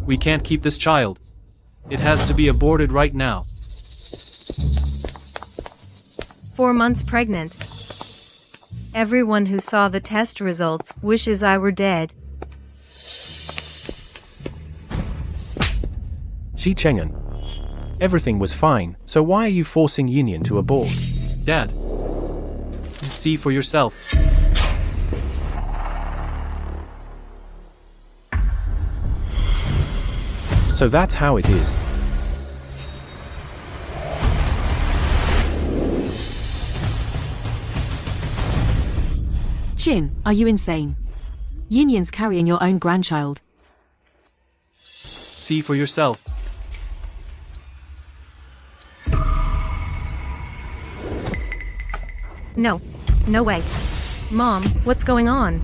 We can't keep this child. It has to be aborted right now. 4 months pregnant. Everyone who saw the test results wishes I were dead. Shi Cheng'an. Everything was fine, so why are you forcing Union to abort? Dad. See for yourself. So that's how it is. Chin, are you insane? Yinyan's carrying your own grandchild. See for yourself. No. No way. Mom, what's going on?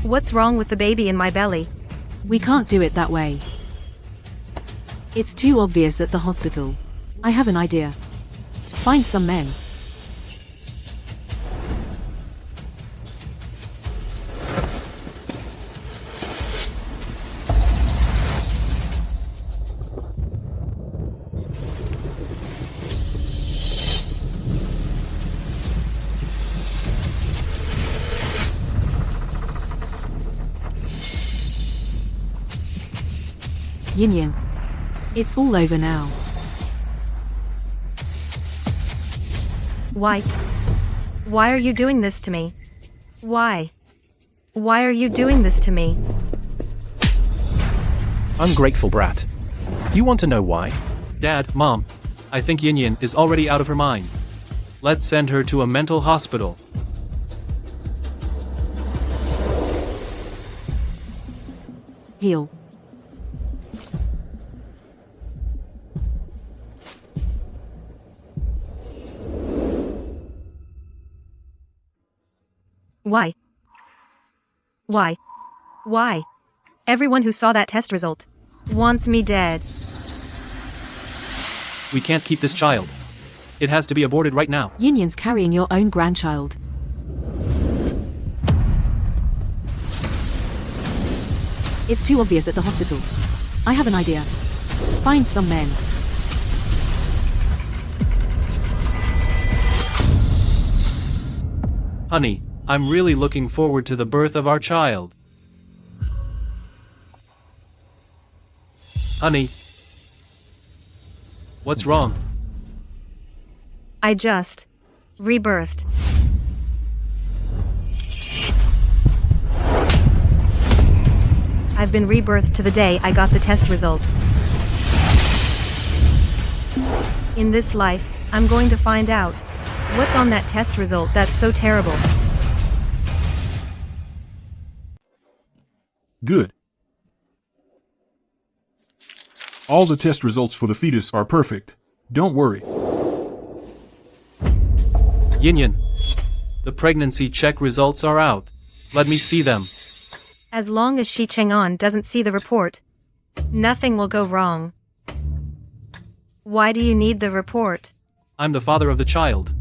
What's wrong with the baby in my belly? We can't do it that way. It's too obvious at the hospital. I have an idea. Find some men. Yinyan. It's all over now. Why? Why are you doing this to me? Why? Why are you doing this to me? Ungrateful brat. You want to know why? Dad, Mom, I think Yinyan is already out of her mind. Let's send her to a mental hospital. Heal. Why? Why? Why? Everyone who saw that test result wants me dead. We can't keep this child. It has to be aborted right now. Yinyan's carrying your own grandchild. It's too obvious at the hospital. I have an idea. Find some men. Honey, I'm really looking forward to the birth of our child. Honey. What's wrong? I just rebirthed. I've been rebirthed to the day I got the test results. In this life, I'm going to find out what's on that test result that's so terrible. Good. All the test results for the fetus are perfect. Don't worry. Yinyan. The pregnancy check results are out. Let me see them. As long as Shi Cheng'an doesn't see the report, nothing will go wrong. Why do you need the report? I'm the father of the child.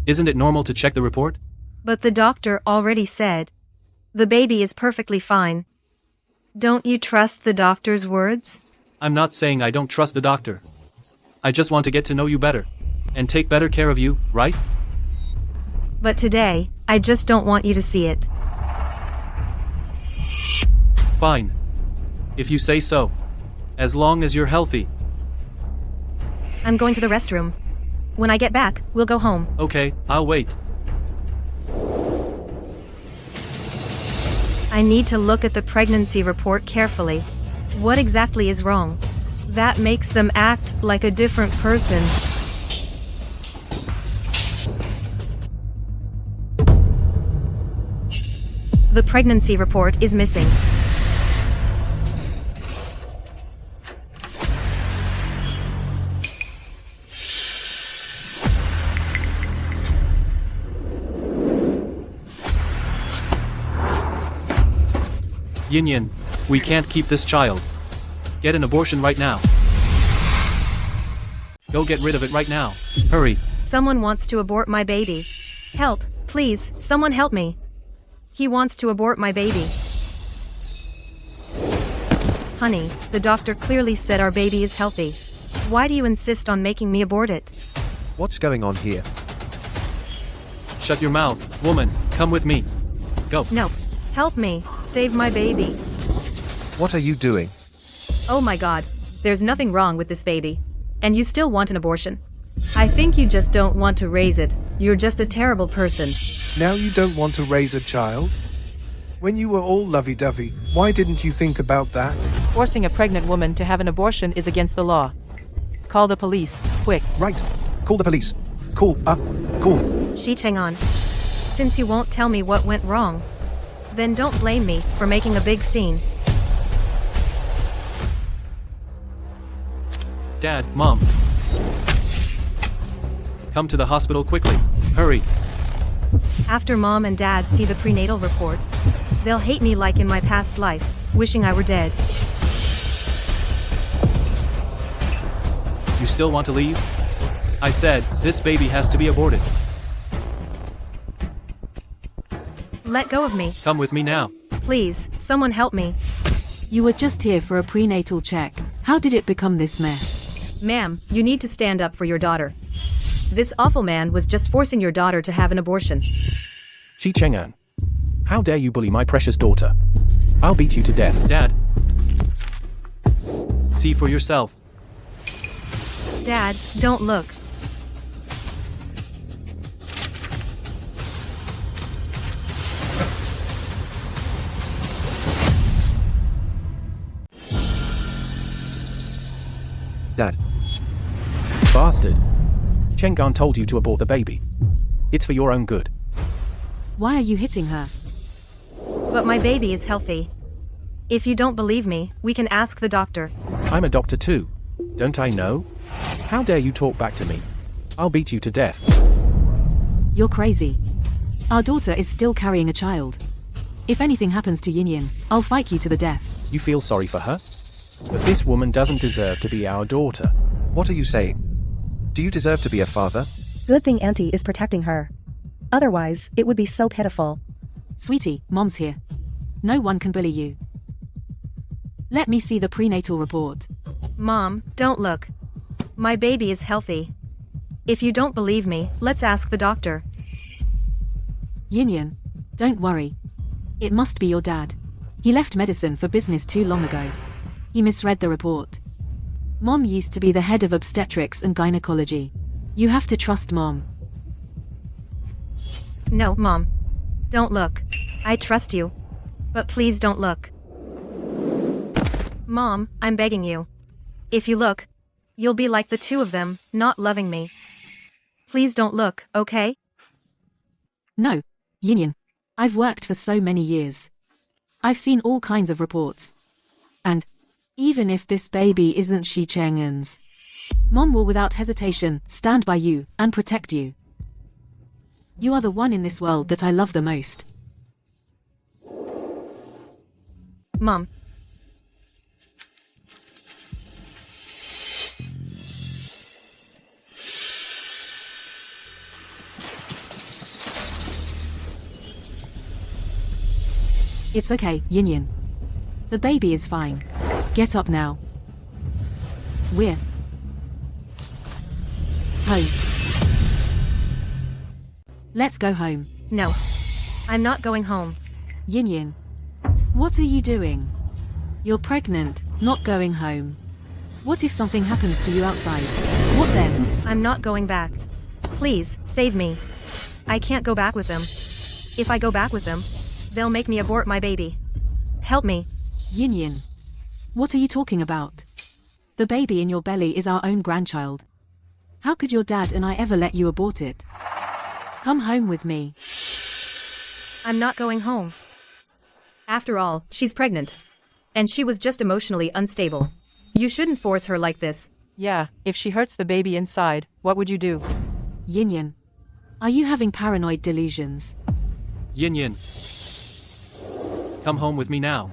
Isn't it normal to check the report? But the doctor already said the baby is perfectly fine. Don't you trust the doctor's words? I'm not saying I don't trust the doctor. I just want to get to know you better and take better care of you, right? But today, I just don't want you to see it. Fine. If you say so. As long as you're healthy. I'm going to the restroom. When I get back, we'll go home. Okay, I'll wait. I need to look at the pregnancy report carefully. What exactly is wrong? That makes them act like a different person. The pregnancy report is missing. Yinyan, we can't keep this child. Get an abortion right now. Go get rid of it right now. Hurry. Someone wants to abort my baby. Help, please, someone help me. He wants to abort my baby. Honey, the doctor clearly said our baby is healthy. Why do you insist on making me abort it? What's going on here? Shut your mouth, woman. Come with me. Go. No. Help me. Save my baby. What are you doing? Oh my god. There's nothing wrong with this baby. And you still want an abortion? I think you just don't want to raise it. You're just a terrible person. Now you don't want to raise a child? When you were all lovey-dovey, why didn't you think about that? Forcing a pregnant woman to have an abortion is against the law. Call the police, quick. Right. Call the police. Call. Shi Chang'an. Since you won't tell me what went wrong, then don't blame me for making a big scene. Dad, Mom. Come to the hospital quickly. Hurry. After Mom and Dad see the prenatal report, they'll hate me like in my past life, wishing I were dead. You still want to leave? I said, this baby has to be aborted. Let go of me. Come with me now. Please, someone help me. You were just here for a prenatal check. How did it become this mess? Ma'am, you need to stand up for your daughter. This awful man was just forcing your daughter to have an abortion. Shi Chang'an. How dare you bully my precious daughter? I'll beat you to death. Dad. See for yourself. Dad, don't look. Dad. Bastard. Chang'an told you to abort the baby. It's for your own good. Why are you hitting her? But my baby is healthy. If you don't believe me, we can ask the doctor. I'm a doctor too. Don't I know? How dare you talk back to me? I'll beat you to death. You're crazy. Our daughter is still carrying a child. If anything happens to Yin Yin, I'll fight you to the death. You feel sorry for her? But this woman doesn't deserve to be our daughter. What are you saying? Do you deserve to be a father? Good thing Auntie is protecting her. Otherwise, it would be so pitiful. Sweetie, Mom's here. No one can bully you. Let me see the prenatal report. Mom, don't look. My baby is healthy. If you don't believe me, let's ask the doctor. Yin Yin, don't worry. It must be your dad. He left medicine for business too long ago. He misread the report. Mom used to be the head of obstetrics and gynecology. You have to trust Mom. No, Mom. Don't look. I trust you. But please don't look. Mom, I'm begging you. If you look, you'll be like the two of them, not loving me. Please don't look, okay? No, Yin Yin. I've worked for so many years. I've seen all kinds of reports. And even if this baby isn't Shi Chang'an's, Mom will without hesitation stand by you and protect you. You are the one in this world that I love the most. Mom. It's okay, Yin Yin. The baby is fine. Get up now. We're home. Let's go home. No. I'm not going home. Yin Yin. What are you doing? You're pregnant, not going home. What if something happens to you outside? What then? I'm not going back. Please, save me. I can't go back with them. If I go back with them, they'll make me abort my baby. Help me. Yin Yin. What are you talking about? The baby in your belly is our own grandchild. How could your dad and I ever let you abort it? Come home with me. I'm not going home. After all, she's pregnant. And she was just emotionally unstable. You shouldn't force her like this. Yeah, if she hurts the baby inside, what would you do? Yin Yin. Are you having paranoid delusions? Yin Yin. Come home with me now.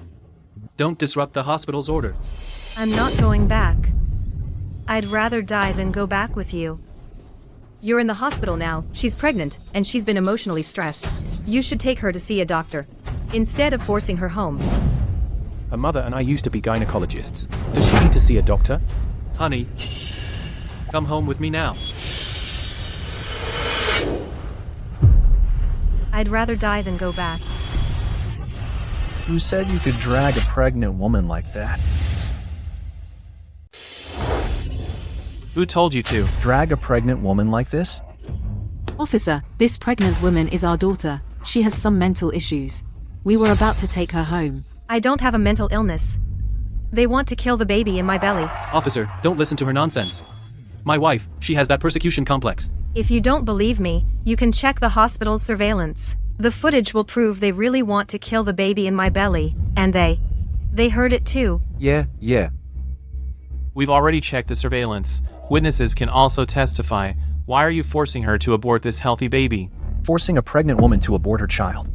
Don't disrupt the hospital's order. I'm not going back. I'd rather die than go back with you. You're in the hospital now, she's pregnant, and she's been emotionally stressed. You should take her to see a doctor. Instead of forcing her home. Her mother and I used to be gynecologists. Does she need to see a doctor? Honey, come home with me now. I'd rather die than go back. Who said you could drag a pregnant woman like that? Who told you to? Drag a pregnant woman like this? Officer, this pregnant woman is our daughter. She has some mental issues. We were about to take her home. I don't have a mental illness. They want to kill the baby in my belly. Officer, don't listen to her nonsense. My wife, she has that persecution complex. If you don't believe me, you can check the hospital's surveillance. The footage will prove they really want to kill the baby in my belly, and they heard it too. Yeah. We've already checked the surveillance. Witnesses can also testify. Why are you forcing her to abort this healthy baby? Forcing a pregnant woman to abort her child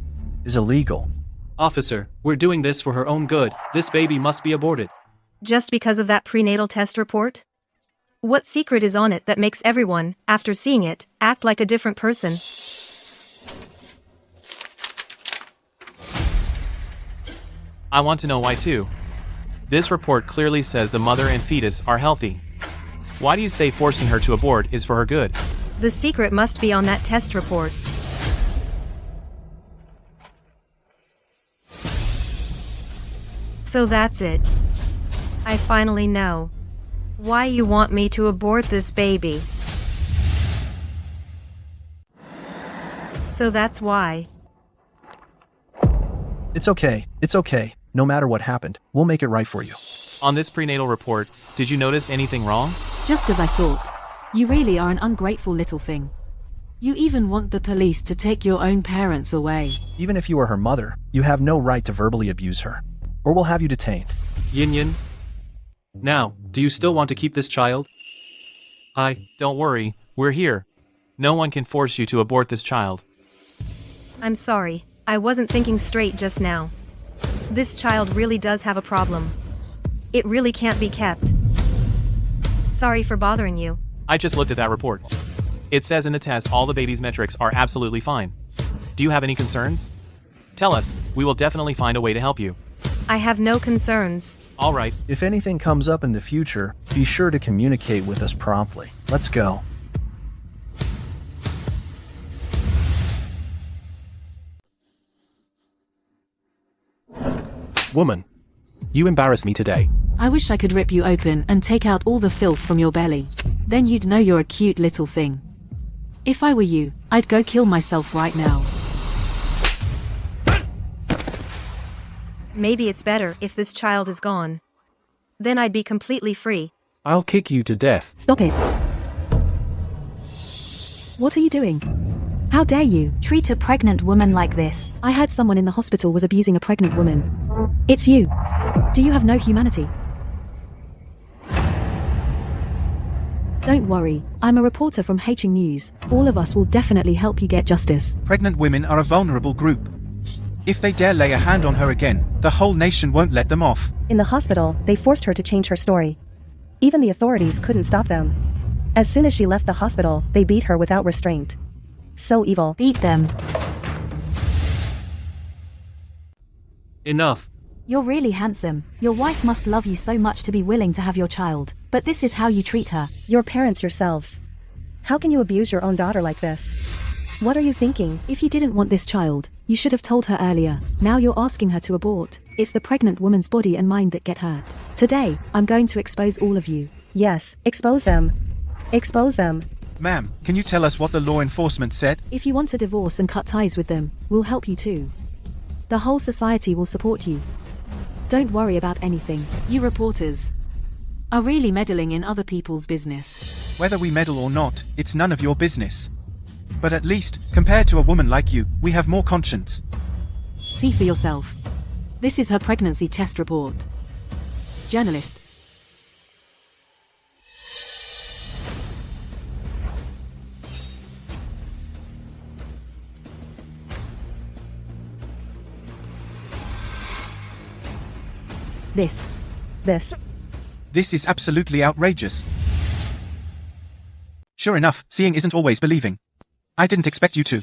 is illegal. Officer, we're doing this for her own good. This baby must be aborted. Just because of that prenatal test report? What secret is on it that makes everyone, after seeing it, act like a different person? I want to know why too. This report clearly says the mother and fetus are healthy. Why do you say forcing her to abort is for her good? The secret must be on that test report. So that's it. I finally know why you want me to abort this baby. So that's why. It's okay. No matter what happened, we'll make it right for you. On this prenatal report, did you notice anything wrong? Just as I thought. You really are an ungrateful little thing. You even want the police to take your own parents away. Even if you are her mother, you have no right to verbally abuse her, or we'll have you detained. Yin. Now, do you still want to keep this child? Don't worry, we're here. No one can force you to abort this child. I'm sorry, I wasn't thinking straight just now. This child really does have a problem. It really can't be kept. Sorry for bothering you. I just looked at that report. It says in the test all the baby's metrics are absolutely fine. Do you have any concerns? Tell us, we will definitely find a way to help you. I have no concerns. All right. If anything comes up in the future, be sure to communicate with us promptly. Let's go. Woman, you embarrass me today. I wish I could rip you open and take out all the filth from your belly. Then you'd know you're a cute little thing. If I were you, I'd go kill myself right now. Maybe it's better if this child is gone. Then I'd be completely free. I'll kick you to death. Stop it. What are you doing? How dare you? Treat a pregnant woman like this. I heard someone in the hospital was abusing a pregnant woman. It's you. Do you have no humanity? Don't worry, I'm a reporter from Hing News. All of us will definitely help you get justice. Pregnant women are a vulnerable group. If they dare lay a hand on her again, the whole nation won't let them off. In the hospital, they forced her to change her story. Even the authorities couldn't stop them. As soon as she left the hospital, they beat her without restraint. So evil. Beat them. Enough. You're really handsome. Your wife must love you so much to be willing to have your child. But this is how you treat her. Your parents yourselves. How can you abuse your own daughter like this? What are you thinking? If you didn't want this child, you should have told her earlier. Now you're asking her to abort. It's the pregnant woman's body and mind that get hurt. Today, I'm going to expose all of you. Yes, expose them. Expose them. Ma'am, can you tell us what the law enforcement said? If you want a divorce and cut ties with them, we'll help you too. The whole society will support you. Don't worry about anything. You reporters are really meddling in other people's business. Whether we meddle or not, it's none of your business. But at least, compared to a woman like you, we have more conscience. See for yourself. This is her pregnancy test report. Journalist. This is absolutely outrageous. Sure enough, seeing isn't always believing. I didn't expect you to.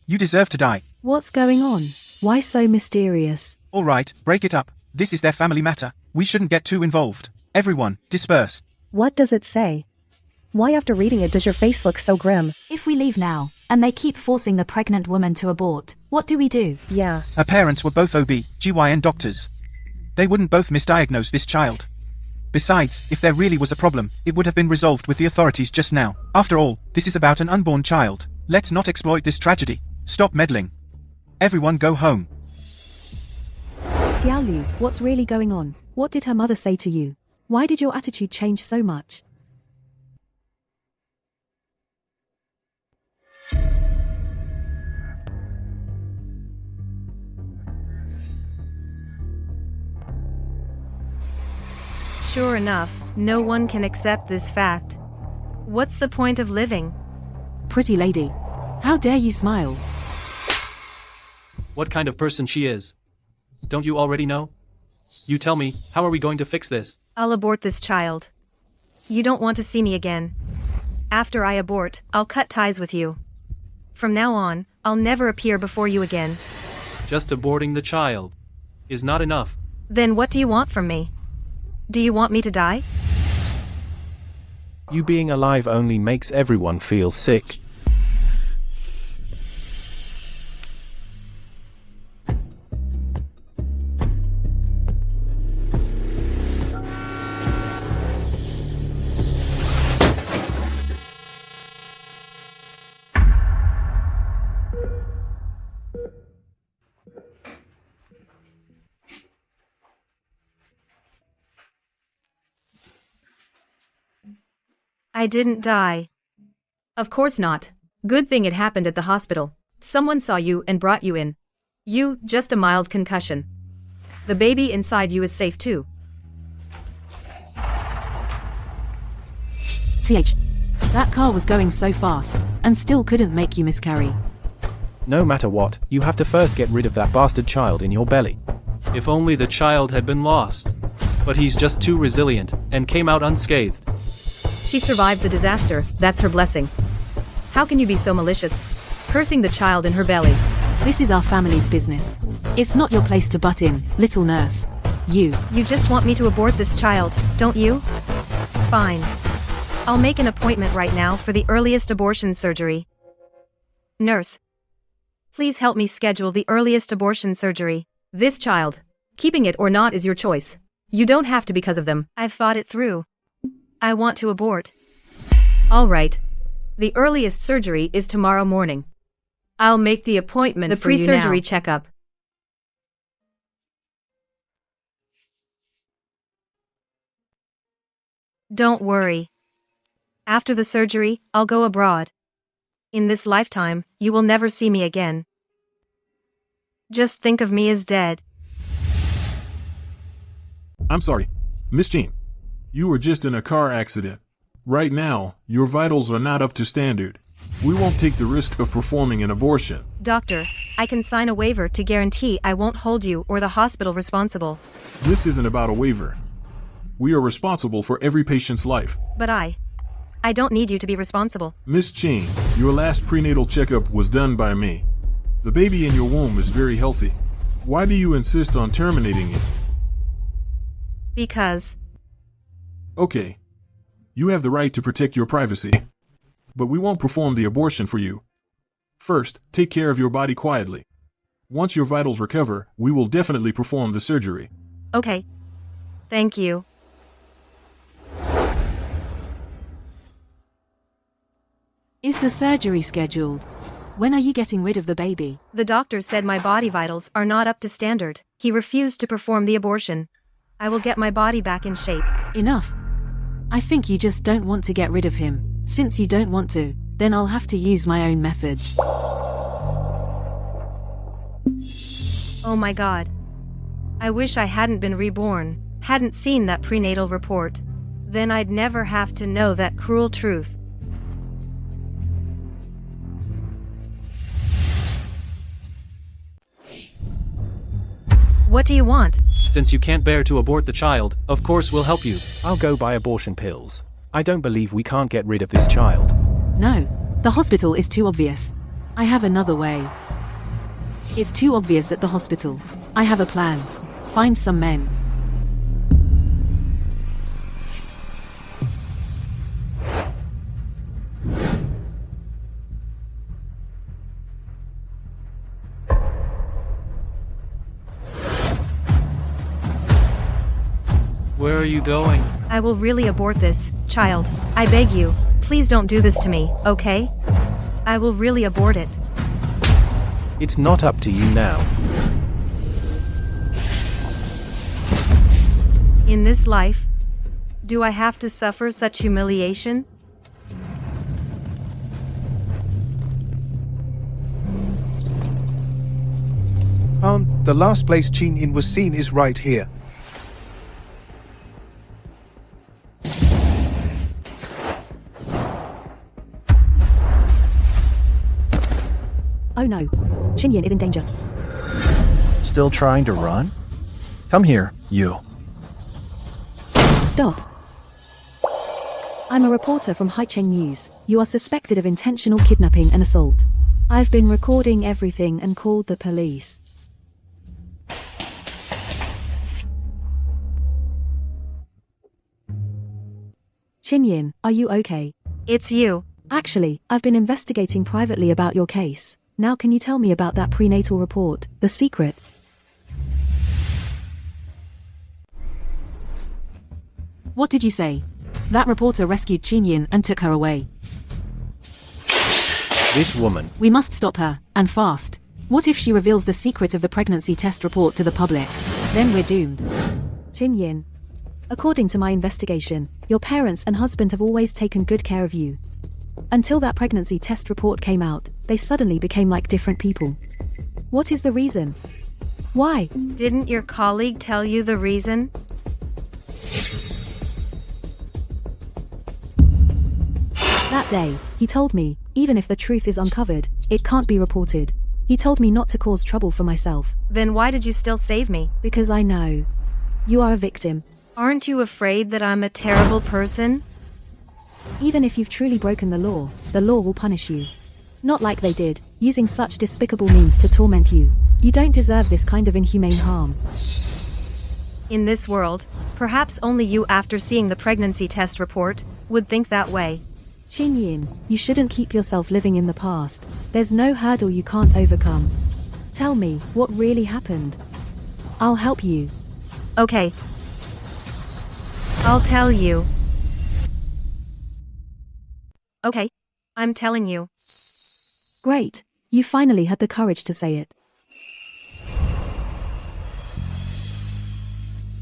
You deserve to die. What's going on? Why so mysterious? All right, break it up. This is their family matter. We shouldn't get too involved. Everyone, disperse. What does it say? Why after reading it does your face look so grim? If we leave now, and they keep forcing the pregnant woman to abort, what do we do? Yeah. Her parents were both OB/GYN doctors. They wouldn't both misdiagnose this child. Besides, if there really was a problem, it would have been resolved with the authorities just now. After all, this is about an unborn child. Let's not exploit this tragedy. Stop meddling. Everyone go home. Xiaolu, what's really going on? What did her mother say to you? Why did your attitude change so much? Sure enough, no one can accept this fact. What's the point of living? Pretty lady. How dare you smile? What kind of person she is? Don't you already know? You tell me, how are we going to fix this? I'll abort this child. You don't want to see me again. After I abort, I'll cut ties with you. From now on, I'll never appear before you again. Just aborting the child is not enough. Then what do you want from me? Do you want me to die? You being alive only makes everyone feel sick. I didn't die. Of course not. Good thing it happened at the hospital. Someone saw you and brought you in. You, just a mild concussion. The baby inside you is safe too. That car was going so fast, and still couldn't make you miscarry. No matter what, you have to first get rid of that bastard child in your belly. If only the child had been lost. But he's just too resilient, and came out unscathed. She survived the disaster, that's her blessing. How can you be so malicious? Cursing the child in her belly. This is our family's business. It's not your place to butt in, little nurse. You just want me to abort this child, don't you? Fine. I'll make an appointment right now for the earliest abortion surgery. Nurse, please help me schedule the earliest abortion surgery. This child, keeping it or not is your choice. You don't have to because of them. I've thought it through. I want to abort. All right. The earliest surgery is tomorrow morning. I'll make the appointment for you now. The pre-surgery checkup. Don't worry. After the surgery, I'll go abroad. In this lifetime, you will never see me again. Just think of me as dead. I'm sorry, Miss Jean. You were just in a car accident. Right now, your vitals are not up to standard. We won't take the risk of performing an abortion. Doctor, I can sign a waiver to guarantee I won't hold you or the hospital responsible. This isn't about a waiver. We are responsible for every patient's life. But I don't need you to be responsible. Miss Jean, your last prenatal checkup was done by me. The baby in your womb is very healthy. Why do you insist on terminating it? Because. Okay. You have the right to protect your privacy. But we won't perform the abortion for you. First, take care of your body quietly. Once your vitals recover, we will definitely perform the surgery. Okay. Thank you. Is the surgery scheduled? When are you getting rid of the baby? The doctor said my body vitals are not up to standard. He refused to perform the abortion. I will get my body back in shape. Enough. I think you just don't want to get rid of him. Since you don't want to, then I'll have to use my own methods. Oh my god. I wish I hadn't been reborn, hadn't seen that prenatal report. Then I'd never have to know that cruel truth. What do you want? Since you can't bear to abort the child, of course we'll help you. I'll go buy abortion pills. I don't believe we can't get rid of this child. No, the hospital is too obvious. I have another way. It's too obvious at the hospital. I have a plan. find some men. Where are you going? I will really abort this child. I beg you, please don't do this to me, okay? I will really abort it. It's not up to you now. In this life, do I have to suffer such humiliation? The last place Chin Yin was seen is right here. Oh no. Chin Yin is in danger. Still trying to run? Come here, you. Stop. I'm a reporter from Haicheng News. You are suspected of intentional kidnapping and assault. I've been recording everything and called the police. Chin Yin, are you okay? It's you. Actually, I've been investigating privately about your case. Now can you tell me about that prenatal report, the secret? What did you say? That reporter rescued Chin Yin and took her away. This woman. We must stop her, and fast. What if she reveals the secret of the pregnancy test report to the public? Then we're doomed. Chin Yin, according to my investigation, your parents and husband have always taken good care of you. Until that pregnancy test report came out, they suddenly became like different people. What is the reason? Why? Didn't your colleague tell you the reason? That day, he told me, even if the truth is uncovered, it can't be reported. He told me not to cause trouble for myself. Then why did you still save me? Because I know. You are a victim. Aren't you afraid that I'm a terrible person? Even if you've truly broken the law will punish you. Not like they did, using such despicable means to torment you. You don't deserve this kind of inhumane harm. In this world, perhaps only you, after seeing the pregnancy test report, would think that way. Chin Yin, you shouldn't keep yourself living in the past. There's no hurdle you can't overcome. Tell me, what really happened? I'll help you. Okay. I'll tell you. Okay. I'm telling you. Great. You finally had the courage to say it.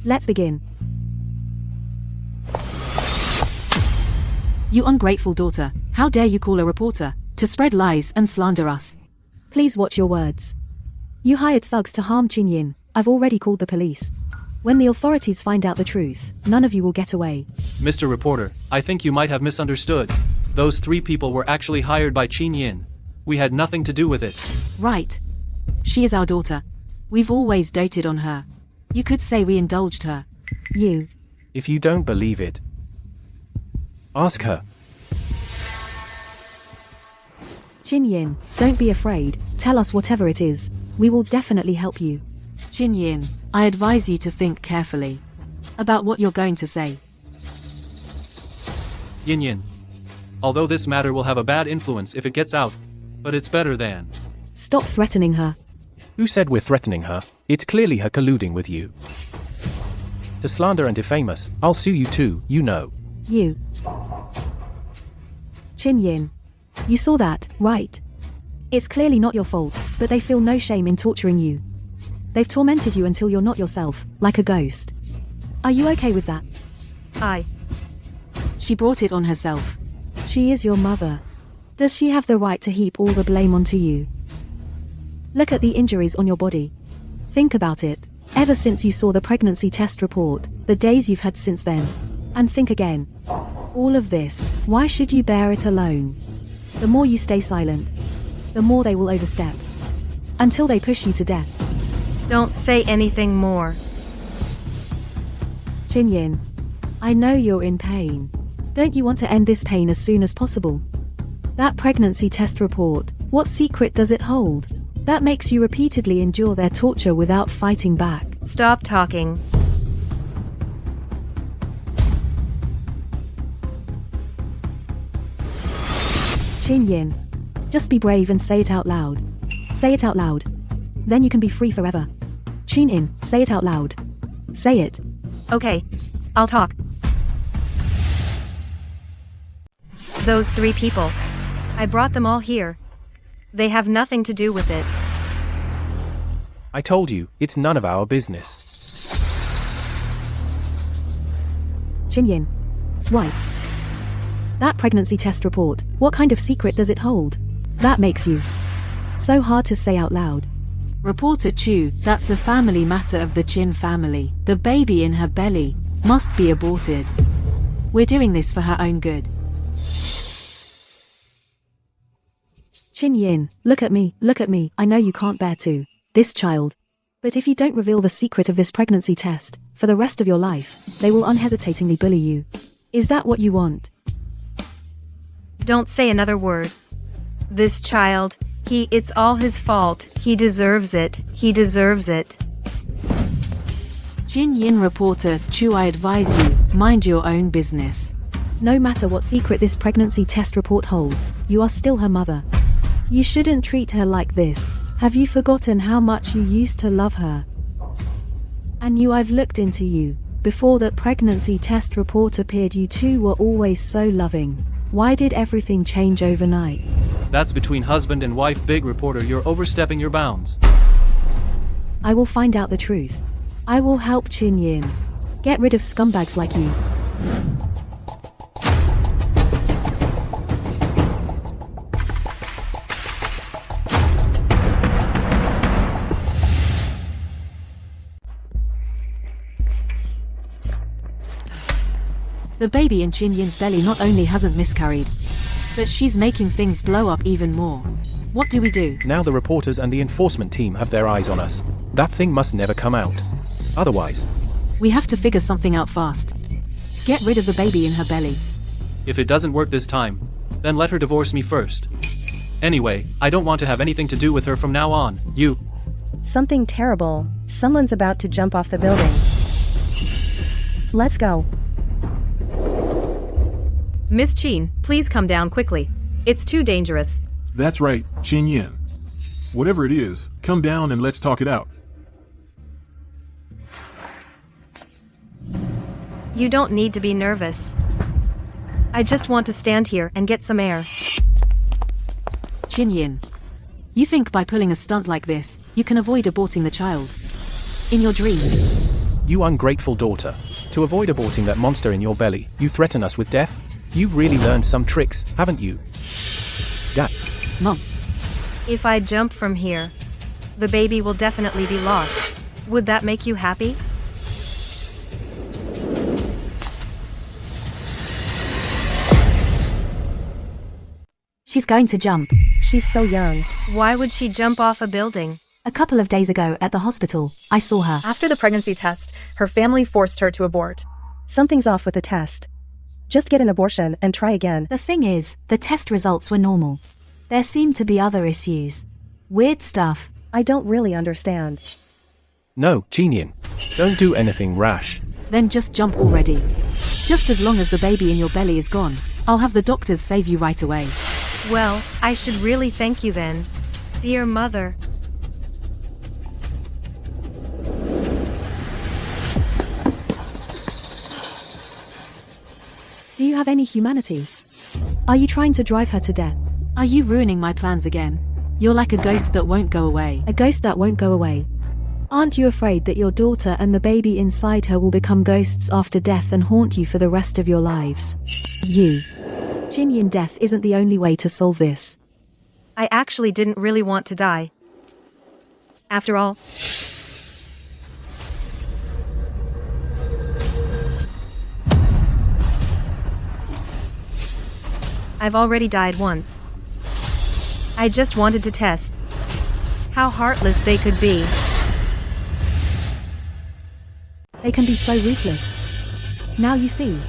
Let's begin. You ungrateful daughter, how dare you call a reporter to spread lies and slander us? Please watch your words. You hired thugs to harm Chin Yin. I've already called the police. When the authorities find out the truth, none of you will get away. Mr. Reporter, I think you might have misunderstood. Those 3 people were actually hired by Chin Yin. We had nothing to do with it. Right. She is our daughter. We've always doted on her. You could say we indulged her. You. If you don't believe it, ask her. Chin Yin, don't be afraid. Tell us whatever it is. We will definitely help you. Chin Yin, I advise you to think carefully about what you're going to say. Yin Yin. Although this matter will have a bad influence if it gets out, but it's better than. Stop threatening her. Who said we're threatening her? It's clearly her colluding with you. To slander and defame us, I'll sue you too, you know. You. Chin Yin. You saw that, right? It's clearly not your fault, but they feel no shame in torturing you. They've tormented you until you're not yourself, like a ghost. Are you okay with that? She brought it on herself. She is your mother. Does she have the right to heap all the blame onto you? Look at the injuries on your body. Think about it. Ever since you saw the pregnancy test report, the days you've had since then. And think again. All of this, why should you bear it alone? The more you stay silent, the more they will overstep. Until they push you to death. Don't say anything more. Chin Yin, I know you're in pain. Don't you want to end this pain as soon as possible? That pregnancy test report, what secret does it hold? That makes you repeatedly endure their torture without fighting back. Stop talking. Chin Yin. Just be brave and say it out loud. Say it out loud. Then you can be free forever. Chin In, say it out loud. Say it. Okay. I'll talk. Those 3 people. I brought them all here. They have nothing to do with it. I told you, it's none of our business. Chin Yin. Why? That pregnancy test report, what kind of secret does it hold? That makes you so hard to say out loud. Reporter Chu, that's a family matter of the Chin family. The baby in her belly must be aborted. We're doing this for her own good. Chin Yin, look at me, I know you can't bear to. This child. But if you don't reveal the secret of this pregnancy test, for the rest of your life, they will unhesitatingly bully you. Is that what you want? Don't say another word. This child, it's all his fault. He deserves it. He deserves it. Chin Yin reporter Chu, I advise you, mind your own business. No matter what secret this pregnancy test report holds, you are still her mother. You shouldn't treat her like this. Have you forgotten how much you used to love her? And I've looked into you. Before that pregnancy test report appeared, you two were always so loving. Why did everything change overnight? That's between husband and wife. Big reporter, you're overstepping your bounds. I will find out the truth. I will help Chin Yin. Get rid of scumbags like you. The baby in Chin Yin's belly not only hasn't miscarried, but she's making things blow up even more. What do we do? Now the reporters and the enforcement team have their eyes on us. That thing must never come out. Otherwise, we have to figure something out fast. Get rid of the baby in her belly. If it doesn't work this time, then let her divorce me first. Anyway, I don't want to have anything to do with her from now on. You. Something terrible. Someone's about to jump off the building. Let's go. Miss Chin, please come down quickly. It's too dangerous. That's right, Chin Yin. Whatever it is, come down and let's talk it out. You don't need to be nervous. I just want to stand here and get some air. Chin Yin, you think by pulling a stunt like this, you can avoid aborting the child? In your dreams? You ungrateful daughter. To avoid aborting that monster in your belly, you threaten us with death? You've really learned some tricks, haven't you? Dad. Mom. If I jump from here, the baby will definitely be lost. Would that make you happy? She's going to jump. She's so young. Why would she jump off a building? A couple of days ago at the hospital, I saw her. After the pregnancy test, her family forced her to abort. Something's off with the test. Just get an abortion and try again. The thing is, the test results were normal. There seemed to be other issues. Weird stuff. I don't really understand. No, Chin Yin. Don't do anything rash. Then just jump already. Just as long as the baby in your belly is gone, I'll have the doctors save you right away. Well, I should really thank you then. Dear mother. Do you have any humanity? Are you trying to drive her to death? Are you ruining my plans again? You're like a ghost that won't go away. A ghost that won't go away. Aren't you afraid that your daughter and the baby inside her will become ghosts after death and haunt you for the rest of your lives? Chin Yin, death isn't the only way to solve this. I actually didn't really want to die. After all, I've already died once. I just wanted to test how heartless they could be. They can be so ruthless. Now you see.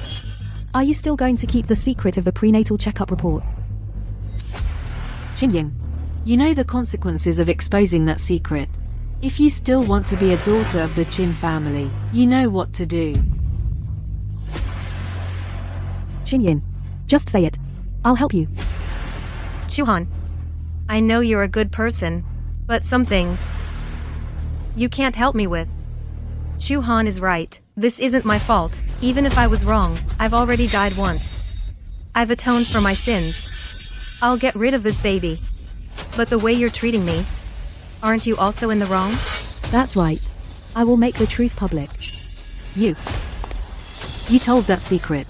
Are you still going to keep the secret of the prenatal checkup report? Chin Yin, you know the consequences of exposing that secret. If you still want to be a daughter of the Chin family, you know what to do. Chinyin. Just say it. I'll help you. Chuhan, I know you're a good person, but some things you can't help me with. Chuhan is right. This isn't my fault. Even if I was wrong, I've already died once. I've atoned for my sins. I'll get rid of this baby. But the way you're treating me, aren't you also in the wrong? That's right. I will make the truth public. You told that secret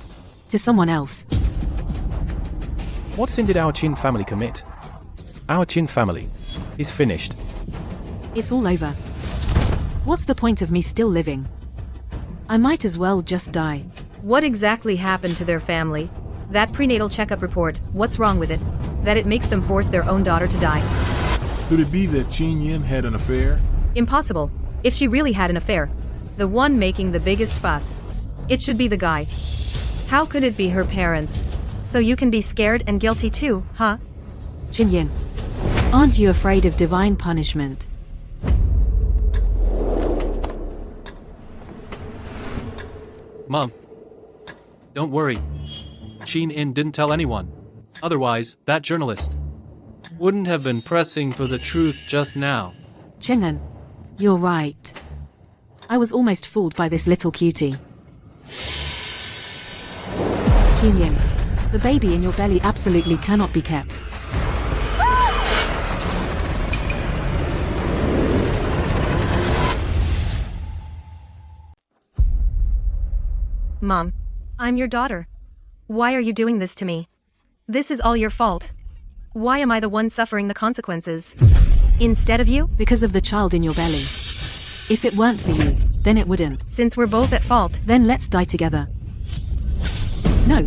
to someone else. What sin did our Chin family commit? Our Chin family is finished. It's all over. What's the point of me still living? I might as well just die. What exactly happened to their family? That prenatal checkup report, what's wrong with it? That it makes them force their own daughter to die. Could it be that Chin Yin had an affair? Impossible. If she really had an affair. The one making the biggest fuss. It should be the guy. How could it be her parents? So you can be scared and guilty too, huh? Chinyin, aren't you afraid of divine punishment? Mom. Don't worry. Chin In didn't tell anyone. Otherwise, that journalist wouldn't have been pressing for the truth just now. Chinyin, you're right. I was almost fooled by this little cutie. Chinyin, the baby in your belly absolutely cannot be kept. Mom, I'm your daughter. Why are you doing this to me? This is all your fault. Why am I the one suffering the consequences? Instead of you? Because of the child in your belly. If it weren't for you, then it wouldn't. Since we're both at fault. Then let's die together. No.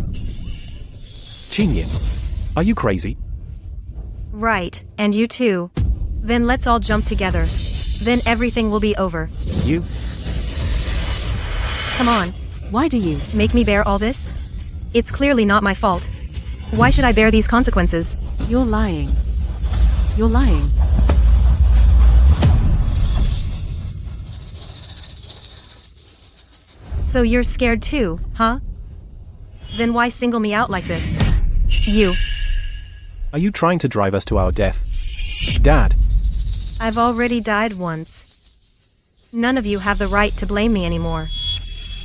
Chinyin, are you crazy? Right, and you too. Then let's all jump together. Then everything will be over. You? Come on. Why do you make me bear all this? It's clearly not my fault. Why should I bear these consequences? You're lying. You're lying. So you're scared too, huh? Then why single me out like this? You. Are you trying to drive us to our death? Dad. I've already died once. None of you have the right to blame me anymore.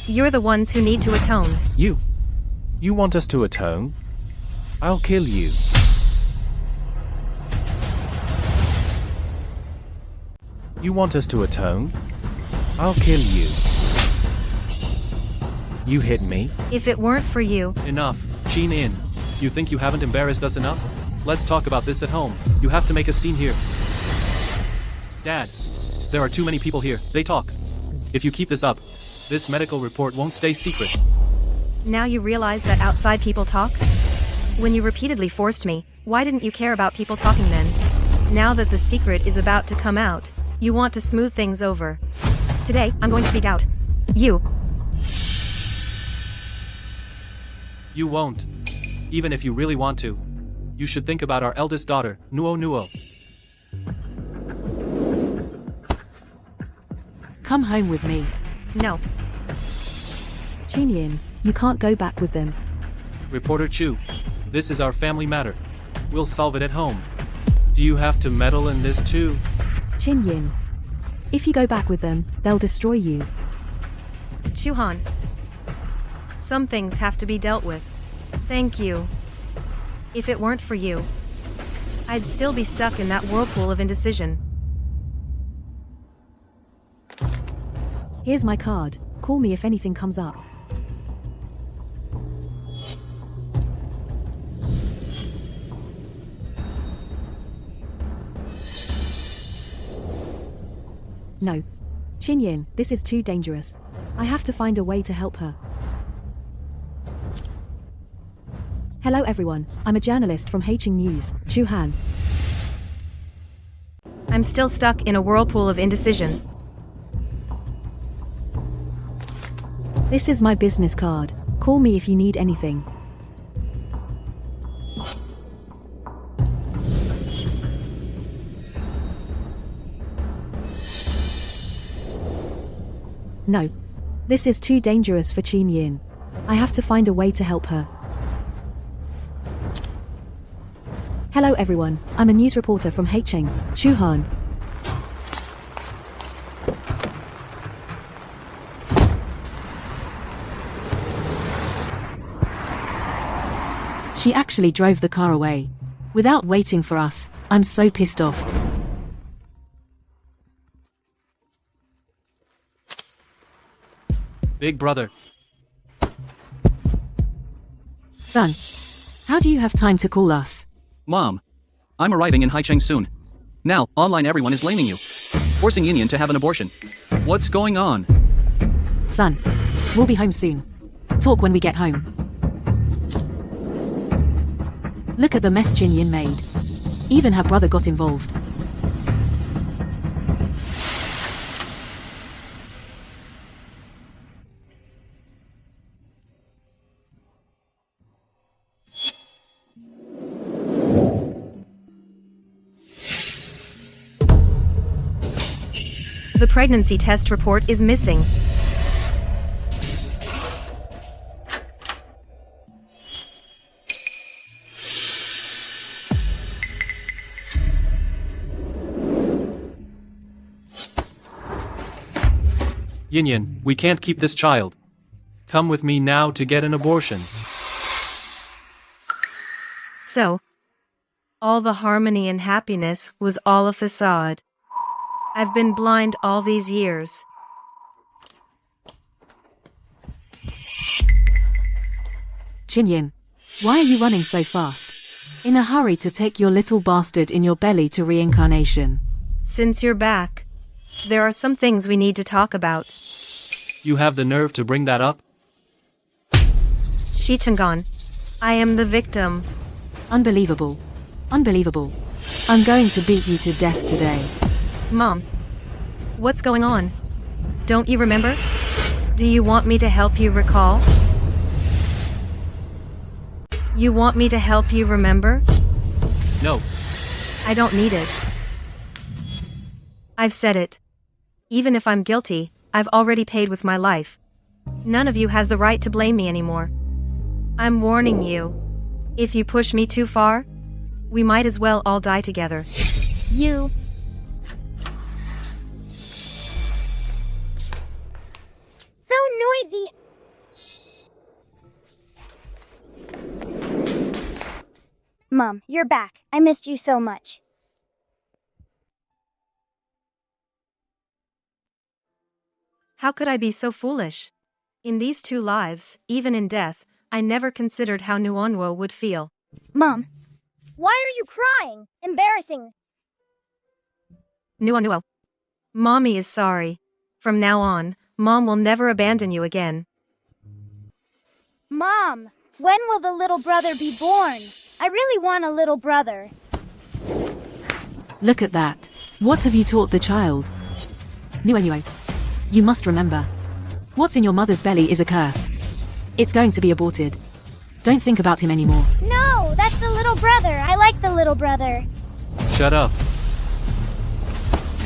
You're the ones who need to atone. You want us to atone? I'll kill you. You want us to atone? I'll kill you. You hit me? If it weren't for you... Enough, Chin In. You think you haven't embarrassed us enough? Let's talk about this at home. You have to make a scene here. Dad, there are too many people here. They talk. If you keep this up, this medical report won't stay secret. Now you realize that outside people talk? When you repeatedly forced me, why didn't you care about people talking then? Now that the secret is about to come out, you want to smooth things over. Today, I'm going to speak out. You won't. Even if you really want to. You should think about our eldest daughter, Nuo Nuo. Come home with me. No. Chinyin, you can't go back with them. Reporter Chu, this is our family matter. We'll solve it at home. Do you have to meddle in this too? Chinyin, if you go back with them, they'll destroy you. Chuhan. Some things have to be dealt with. Thank you. If it weren't for you, I'd still be stuck in that whirlpool of indecision. Here's my card. Call me if anything comes up. No. Chinyin, this is too dangerous. I have to find a way to help her. Hello everyone, I'm a journalist from Haching News, Chu Han. I'm still stuck in a whirlpool of indecision. This is my business card. Call me if you need anything. No. This is too dangerous for Qin Yin. I have to find a way to help her. Hello everyone, I'm a news reporter from Haicheng, Chuhan. She actually drove the car away. Without waiting for us. I'm so pissed off. Big brother. Son, how do you have time to call us? Mom, I'm arriving in Haicheng soon. Now, online everyone is blaming you. Forcing Yin to have an abortion. What's going on? Son, we'll be home soon. Talk when we get home. Look at the mess Qin Yin made. Even her brother got involved. The pregnancy test report is missing. Yin, we can't keep this child. Come with me now to get an abortion. So, all the harmony and happiness was all a facade. I've been blind all these years. Qin Yin, why are you running so fast? In a hurry to take your little bastard in your belly to reincarnation. Since you're back, there are some things we need to talk about. You have the nerve to bring that up? Shi Chang'an, I am the victim. Unbelievable. Unbelievable. I'm going to beat you to death today. Mom, what's going on? Don't you remember? Do you want me to help you recall? You want me to help you remember? No. I don't need it. I've said it. Even if I'm guilty, I've already paid with my life. None of you has the right to blame me anymore. I'm warning you. If you push me too far, we might as well all die together. You. So noisy. Mom, you're back. I missed you so much. How could I be so foolish? In these 2 lives, even in death, I never considered how Nuonwo would feel. Mom, why are you crying? Embarrassing. Nuonwo. Mommy is sorry. From now on, Mom will never abandon you again. Mom, when will the little brother be born? I really want a little brother. Look at that. What have you taught the child? Nuonwo. You must remember. What's in your mother's belly is a curse. It's going to be aborted. Don't think about him anymore. No, that's the little brother. I like the little brother. Shut up.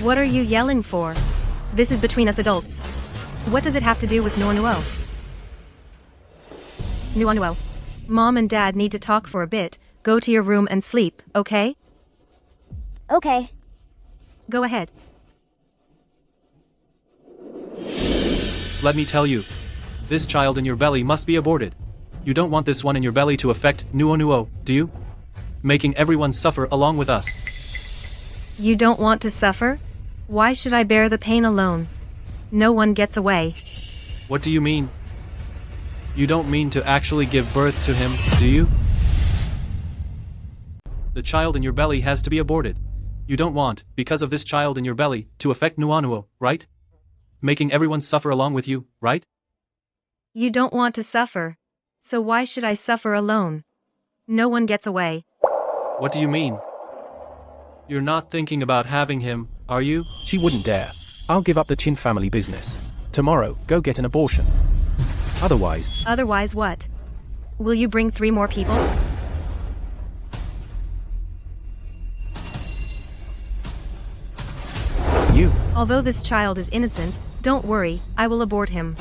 What are you yelling for? This is between us adults. What does it have to do with Nuonwo? Nuonwo, Mom and Dad need to talk for a bit. Go to your room and sleep, okay? Okay. Go ahead. Let me tell you. This child in your belly must be aborted. You don't want this one in your belly to affect Nuonwo, do you? Making everyone suffer along with us. You don't want to suffer? Why should I bear the pain alone? No one gets away. What do you mean? You don't mean to actually give birth to him, do you? The child in your belly has to be aborted. You don't want, because of this child in your belly, to affect Nuonwo, right? Making everyone suffer along with you, right? You don't want to suffer. So why should I suffer alone? No one gets away. What do you mean? You're not thinking about having him, are you? She wouldn't dare. I'll give up the Qin family business. Tomorrow, go get an abortion. Otherwise... Otherwise what? Will you bring 3 more people? You. Although this child is innocent, Don't worry, I will abort him.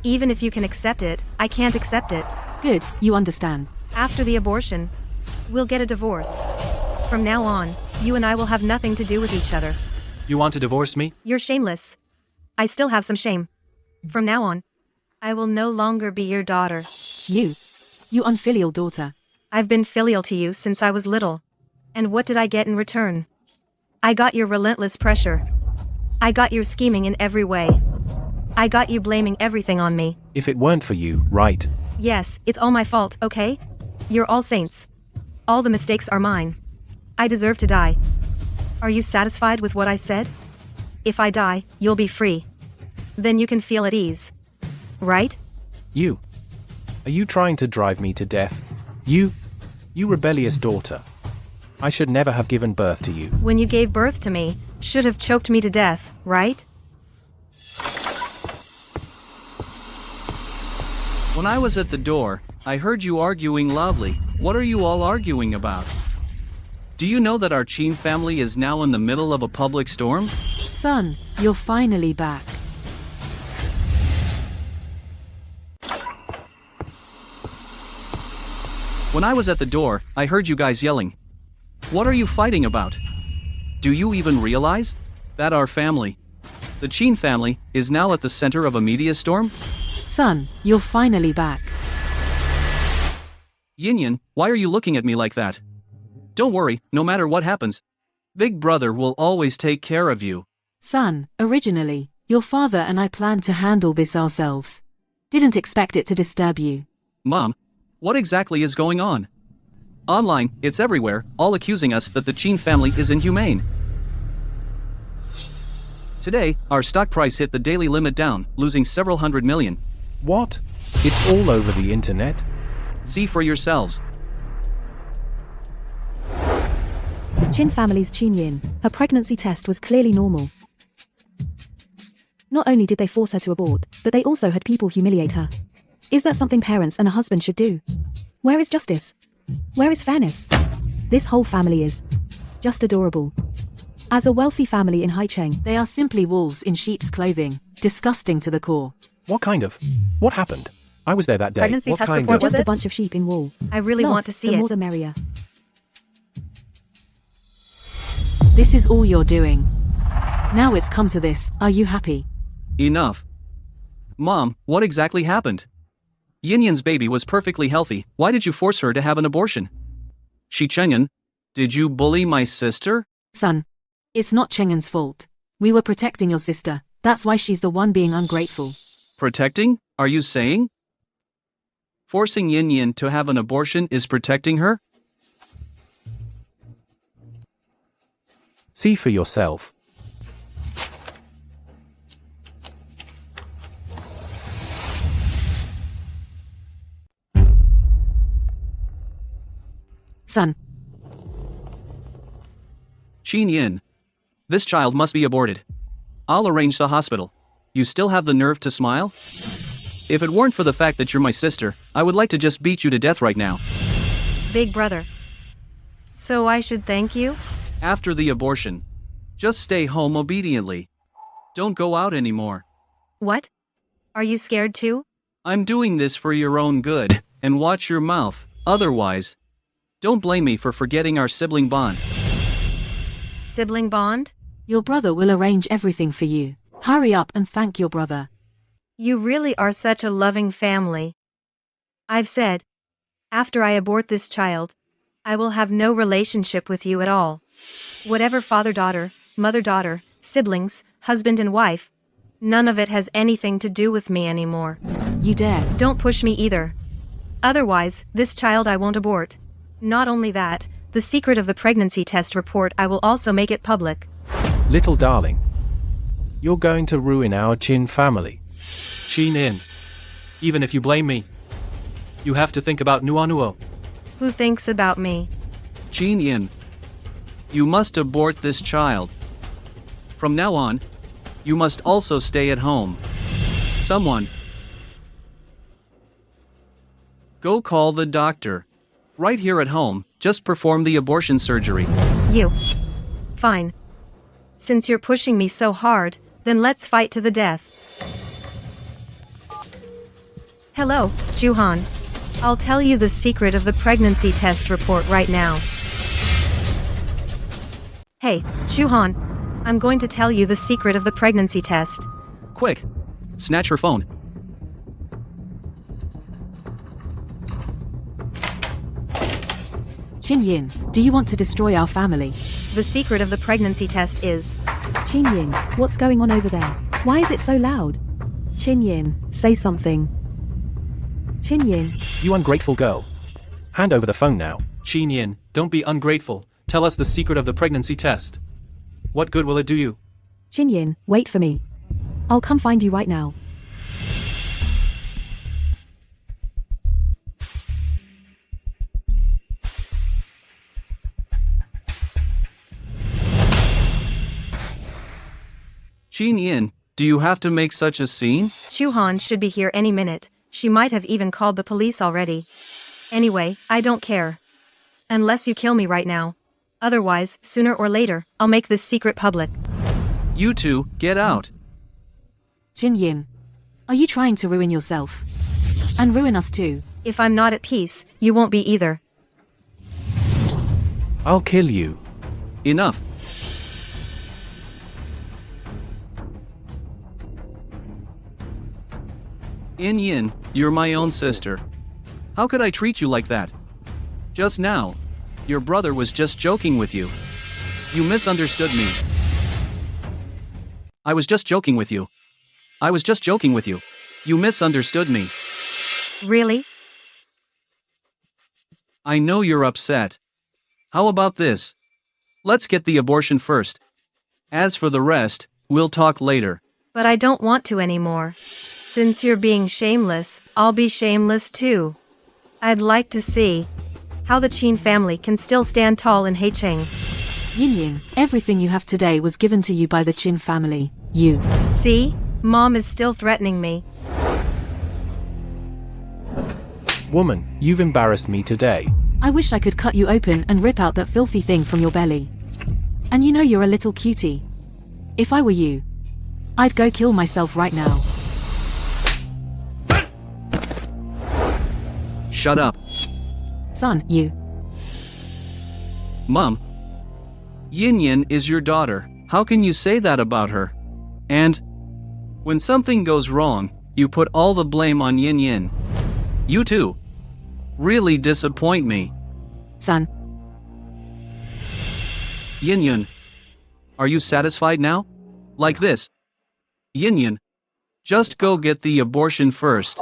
Even if you can accept it, I can't accept it. Good, you understand. After the abortion, we'll get a divorce. From now on, you and I will have nothing to do with each other. You want to divorce me? You're shameless. I still have some shame. From now on, I will no longer be your daughter. You unfilial daughter. I've been filial to you since I was little. And what did I get in return? I got your relentless pressure. I got your scheming in every way. I got you blaming everything on me. If it weren't for you, right? Yes, it's all my fault, okay? You're all saints. All the mistakes are mine. I deserve to die. Are you satisfied with what I said? If I die, you'll be free. Then you can feel at ease. Right? Are you trying to drive me to death? You rebellious daughter. I should never have given birth to you. When you gave birth to me, should have choked me to death, right? When I was at the door, I heard you arguing loudly. What are you all arguing about? Do you know that our Chin family is now in the middle of a public storm? Son, you're finally back. When I was at the door, I heard you guys yelling. What are you fighting about? Do you even realize that our family, the Chin family, is now at the center of a media storm? Son, you're finally back. Yin, why are you looking at me like that? Don't worry, no matter what happens, Big Brother will always take care of you. Son, originally, your father and I planned to handle this ourselves. Didn't expect it to disturb you. Mom, what exactly is going on? Online, it's everywhere, all accusing us that the Chin family is inhumane. Today, our stock price hit the daily limit down, losing several hundred million. What? It's all over the internet? See for yourselves. Chin family's Chin Yin. Her pregnancy test was clearly normal. Not only did they force her to abort, but they also had people humiliate her. Is that something parents and a husband should do? Where is justice? Where is fairness? This whole family is just adorable. As a wealthy family in Haicheng, they are simply wolves in sheep's clothing, disgusting to the core. What happened? I was there that day. Pregnancy test report, just a bunch of sheep in wool. I really want to see the it. more the merrier. This is all you're doing. Now it's come to this, are you happy? Enough. Mom, what exactly happened? Yin's baby was perfectly healthy, why did you force her to have an abortion? Chengyan, did you bully my sister? Son, it's not Chengyan's fault. We were protecting your sister, that's why she's the one being ungrateful. Protecting? Are you saying? Forcing Yin to have an abortion is protecting her? See for yourself. Son. Yin, this child must be aborted. I'll arrange the hospital. You still have the nerve to smile? If it weren't for the fact that you're my sister, I would like to just beat you to death right now. Big brother. So I should thank you? After the abortion. Just stay home obediently. Don't go out anymore. What? Are you scared too? I'm doing this for your own good, and watch your mouth, otherwise. Don't blame me for forgetting our sibling bond. Sibling bond? Your brother will arrange everything for you. Hurry up and thank your brother. You really are such a loving family. I've said, after I abort this child, I will have no relationship with you at all. Whatever father-daughter, mother-daughter, siblings, husband and wife, none of it has anything to do with me anymore. You dare. Don't push me either. Otherwise, this child I won't abort. Not only that, the secret of the pregnancy test report I will also make it public. Little darling. You're going to ruin our Chin family. Chin, even if you blame me, you have to think about Nuo. Who thinks about me? Yin, you must abort this child. From now on, you must also stay at home. Someone. Go call the doctor. Right here at home, just perform the abortion surgery. You. Fine. Since you're pushing me so hard, Then let's fight to the death. Hello, Juhan. I'll tell you the secret of the pregnancy test report right now. Hey, Juhan. I'm going to tell you the secret of the pregnancy test. Quick! Snatch her phone. Chin-Yin, do you want to destroy our family? The secret of the pregnancy test is... Chin-Yin, what's going on over there? Why is it so loud? Chin-Yin, say something. Chin-Yin. You ungrateful girl. Hand over the phone now. Chin-Yin, don't be ungrateful. Tell us the secret of the pregnancy test. What good will it do you? Chin-Yin, wait for me. I'll come find you right now. Chin-Yin, do you have to make such a scene? Juhan should be here any minute. She might have even called the police already. Anyway, I don't care. Unless you kill me right now. Otherwise, sooner or later, I'll make this secret public. You two, get out. Chin-Yin, are you trying to ruin yourself? And ruin us too? If I'm not at peace, you won't be either. I'll kill you. Enough. Yin, you're my own sister. How could I treat you like that? Just now, your brother was just joking with you. You misunderstood me. I was just joking with you. I was just joking with you. You misunderstood me. Really? I know you're upset. How about this? Let's get the abortion first. As for the rest, we'll talk later. But I don't want to anymore. Since you're being shameless, I'll be shameless too. I'd like to see how the Qin family can still stand tall in Heicheng. Yin-Yin, everything you have today was given to you by the Qin family. You. See? Mom is still threatening me. Woman, you've embarrassed me today. I wish I could cut you open and rip out that filthy thing from your belly. And you know you're a little cutie. If I were you, I'd go kill myself right now. Shut up. Son, you. Mom. Yin is your daughter. How can you say that about her? And when something goes wrong, you put all the blame on Yin. You too. Really disappoint me. Son. Yin, are you satisfied now? Like this. Yin, just go get the abortion first.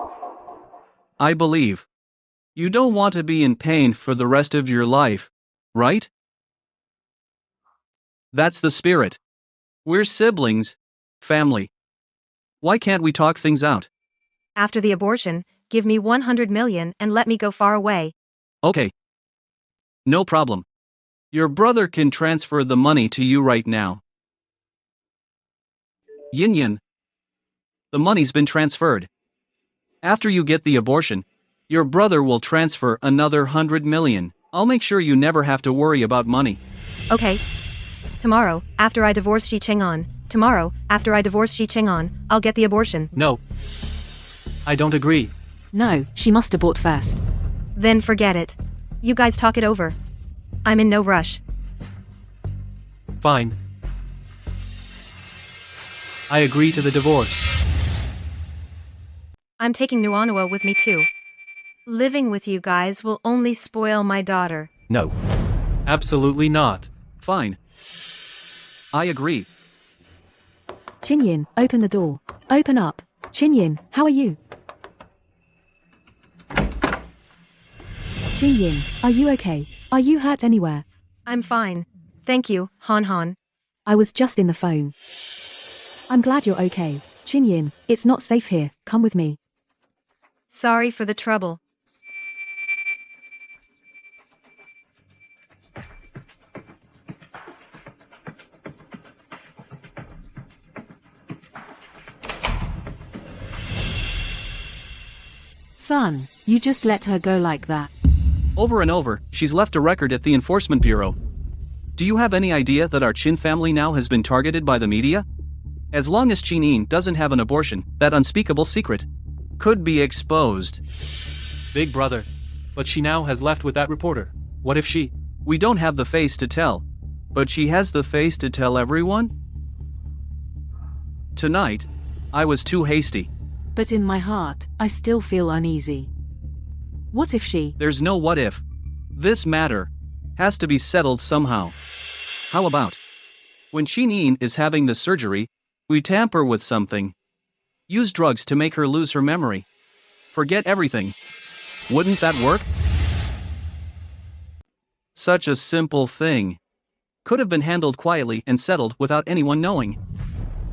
I believe. You don't want to be in pain for the rest of your life, right? That's the spirit. We're siblings, family. Why can't we talk things out? After the abortion, give me 100 million and let me go far away. Okay. No problem. Your brother can transfer the money to you right now. Yin, the money's been transferred. After you get the abortion, your brother will transfer another 100 million. I'll make sure you never have to worry about money. Okay. Tomorrow, after I divorce Xi Cheng'an. Tomorrow, after I divorce Xi Cheng'an, I'll get the abortion. No. I don't agree. No, she must abort first. Then forget it. You guys talk it over. I'm in no rush. Fine. I agree to the divorce. I'm taking Nuanua with me too. Living with you guys will only spoil my daughter. No. Absolutely not. Fine. I agree. Chin-Yin, open the door. Open up. Chin-Yin, how are you? Chin-Yin, are you okay? Are you hurt anywhere? I'm fine. Thank you, Han. I was just in the phone. I'm glad you're okay. Chin-Yin, it's not safe here. Come with me. Sorry for the trouble. Son, you just let her go like that. Over and over, she's left a record at the Enforcement Bureau. Do you have any idea that our Qin family now has been targeted by the media? As long as Chin doesn't have an abortion, that unspeakable secret could be exposed. Big brother. But she now has left with that reporter. What if she... We don't have the face to tell. But she has the face to tell everyone? Tonight, I was too hasty. But in my heart, I still feel uneasy. What if she... There's no what if. This matter has to be settled somehow. How about, when Chin is having the surgery, we tamper with something. Use drugs to make her lose her memory. Forget everything. Wouldn't that work? Such a simple thing. Could have been handled quietly and settled without anyone knowing.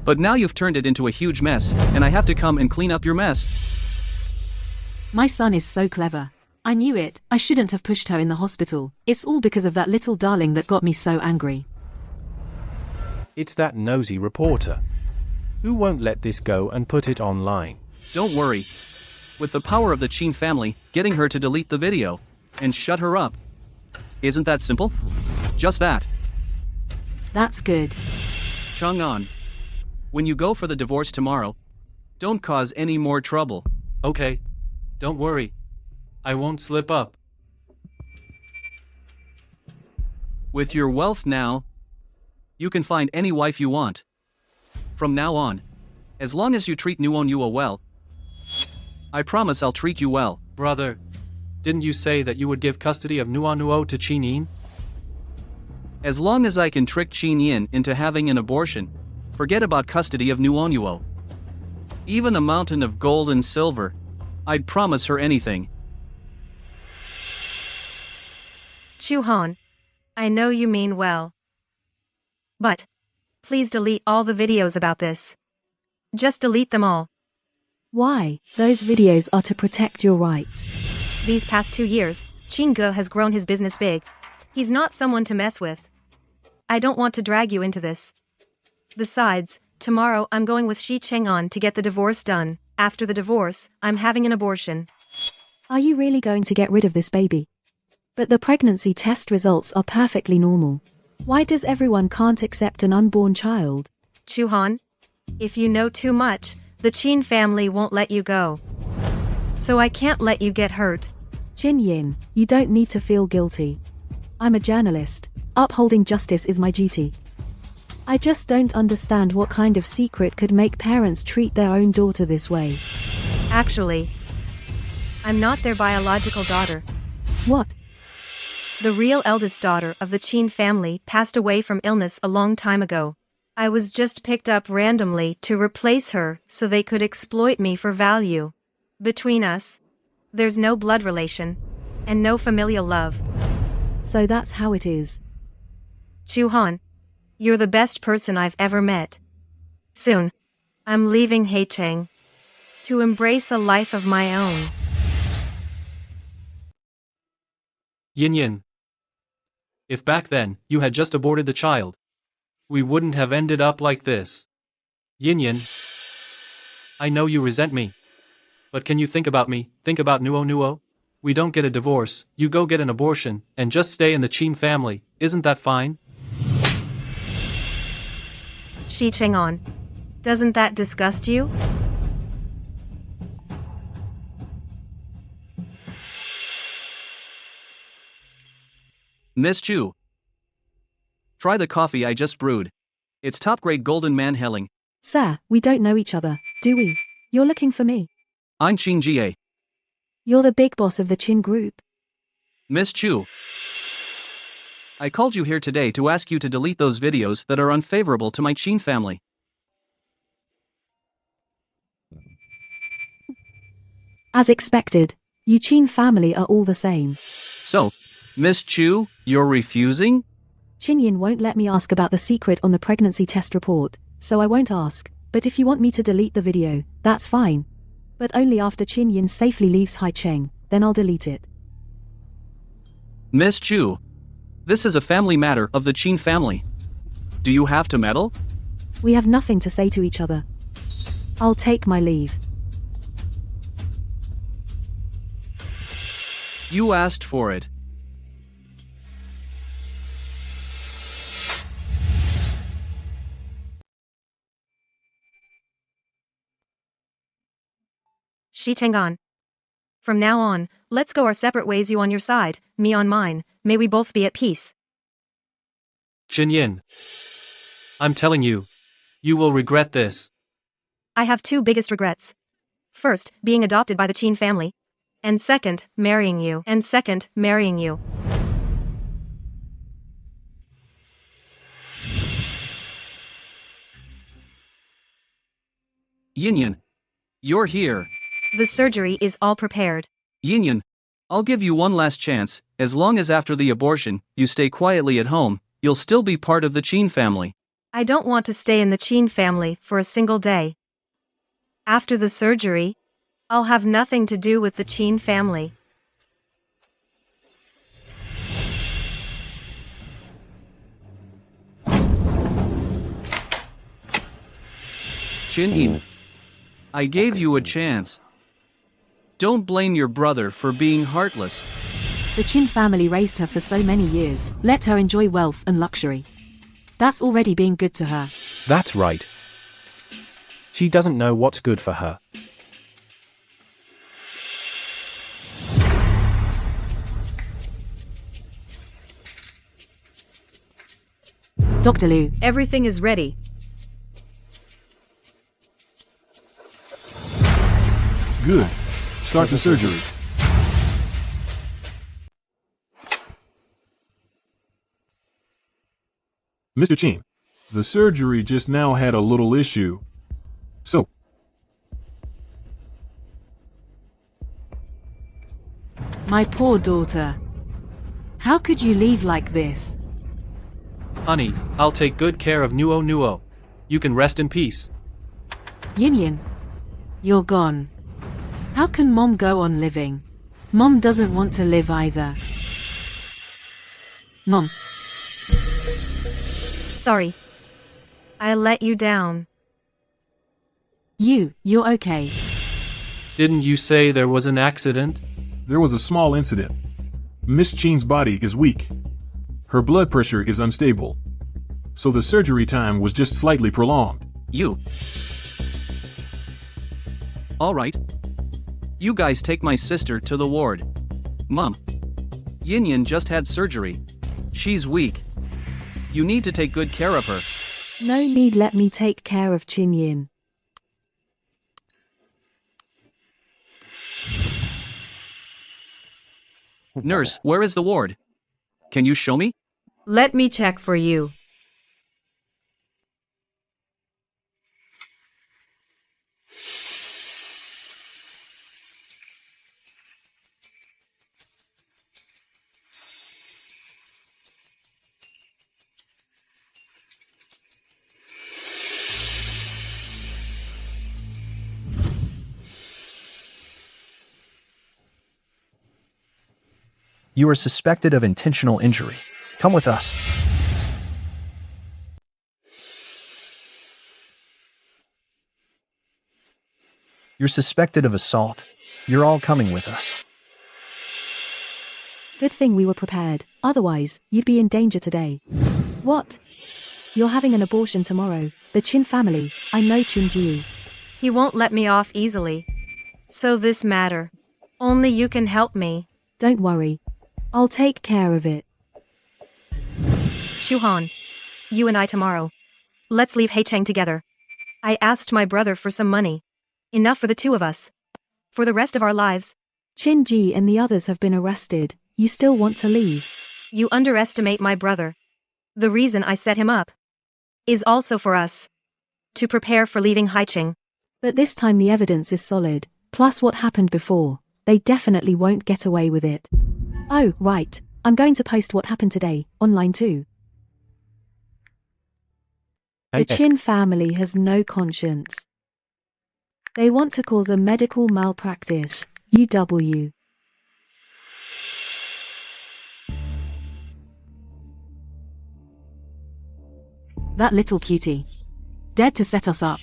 But now you've turned it into a huge mess, and I have to come and clean up your mess. My son is so clever. I knew it. I shouldn't have pushed her in the hospital. It's all because of that little darling that got me so angry. It's that nosy reporter. Who won't let this go and put it online? Don't worry. With the power of the Chin family, getting her to delete the video and shut her up. Isn't that simple? Just that. That's good. Chang'an, when you go for the divorce tomorrow, don't cause any more trouble. Okay. Don't worry. I won't slip up. With your wealth now, you can find any wife you want. From now on, as long as you treat Nuo well, I promise I'll treat you well. Brother, didn't you say that you would give custody of Nuo to Chin? As long as I can trick Chin into having an abortion, forget about custody of Nuo. Even a mountain of gold and silver, I'd promise her anything. Chuhan, I know you mean well. But please delete all the videos about this. Just delete them all. Why? Those videos are to protect your rights. These past 2 years, Chinge has grown his business big. He's not someone to mess with. I don't want to drag you into this. Besides, tomorrow I'm going with Shi Cheng'an to get the divorce done. After the divorce, I'm having an abortion. Are you really going to get rid of this baby? But the pregnancy test results are perfectly normal. Why does everyone can't accept an unborn child? Chuhan, if you know too much, the Chin family won't let you go. So I can't let you get hurt. Chin Yin, you don't need to feel guilty. I'm a journalist. Upholding justice is my duty. I just don't understand what kind of secret could make parents treat their own daughter this way. Actually, I'm not their biological daughter. What? The real eldest daughter of the Chin family passed away from illness a long time ago. I was just picked up randomly to replace her so they could exploit me for value. Between us, there's no blood relation, and no familial love. So that's how it is. Chuhan, you're the best person I've ever met. Soon, I'm leaving Haicheng to embrace a life of my own. Yin. If back then, you had just aborted the child, we wouldn't have ended up like this. Yin. I know you resent me. But can you think about me, think about Nuo? We don't get a divorce, you go get an abortion, and just stay in the Chin family, isn't that fine? Shi Cheng'an, doesn't that disgust you? Miss Chu, try the coffee I just brewed. It's top-grade golden manhelling. Sir, we don't know each other, do we? You're looking for me. I'm Chin Jie. You're the big boss of the Chin group. Miss Chu, I called you here today to ask you to delete those videos that are unfavorable to my Chin family. As expected, you Chin family are all the same. So, Miss Chu, you're refusing? Chin Yin won't let me ask about the secret on the pregnancy test report, so I won't ask. But if you want me to delete the video, that's fine. But only after Chin Yin safely leaves Haicheng, then I'll delete it. Miss Chu, this is a family matter of the Chin family. Do you have to meddle? We have nothing to say to each other. I'll take my leave. You asked for it. Shi Chang'an. From now on, let's go our separate ways, you on your side, me on mine, may we both be at peace. Jinyin. I'm telling you, you will regret this. I have two biggest regrets. First, being adopted by the Qin family. And second, marrying you. Yin, you're here. The surgery is all prepared. Yin, I'll give you one last chance. As long as after the abortion, you stay quietly at home, you'll still be part of the Qin family. I don't want to stay in the Qin family for a single day. After the surgery, I'll have nothing to do with the Qin family. Jinyin, I gave you a chance. Don't blame your brother for being heartless. The Qin family raised her for so many years, let her enjoy wealth and luxury. That's already being good to her. That's right. She doesn't know what's good for her. Dr. Liu. Everything is ready. Good. Start the surgery. Mr. Qin, the surgery just now had a little issue. So, My poor daughter. How could you leave like this? Honey, I'll take good care of Nuo. You can rest in peace. Yin, you're gone. How can Mom go on living? Mom doesn't want to live either. Mom. Sorry. I let you down. You're okay. Didn't you say there was an accident? There was a small incident. Miss Qin's body is weak. Her blood pressure is unstable. So the surgery time was just slightly prolonged. Alright. You guys take my sister to the ward. Mom. Yin just had surgery. She's weak. You need to take good care of her. No need, let me take care of Chin Yin. Nurse, where is the ward? Can you show me? Let me check for you. You are suspected of intentional injury. Come with us. You're suspected of assault. You're all coming with us. Good thing we were prepared, otherwise, you'd be in danger today. What? You're having an abortion tomorrow. The Qin family, I know Chun Ji. He won't let me off easily. So this matter. Only you can help me. Don't worry. I'll take care of it. Shuhan. You and I tomorrow. Let's leave Heicheng together. I asked my brother for some money. Enough for the two of us. For the rest of our lives. Qin Ji and the others have been arrested. You still want to leave? You underestimate my brother. The reason I set him up is also for us. To prepare for leaving Heicheng. But this time the evidence is solid. Plus what happened before. They definitely won't get away with it. Oh, right. I'm going to post what happened today, online too. The Qin family has no conscience. They want to cause a medical malpractice, UW. That little cutie. Dared to set us up.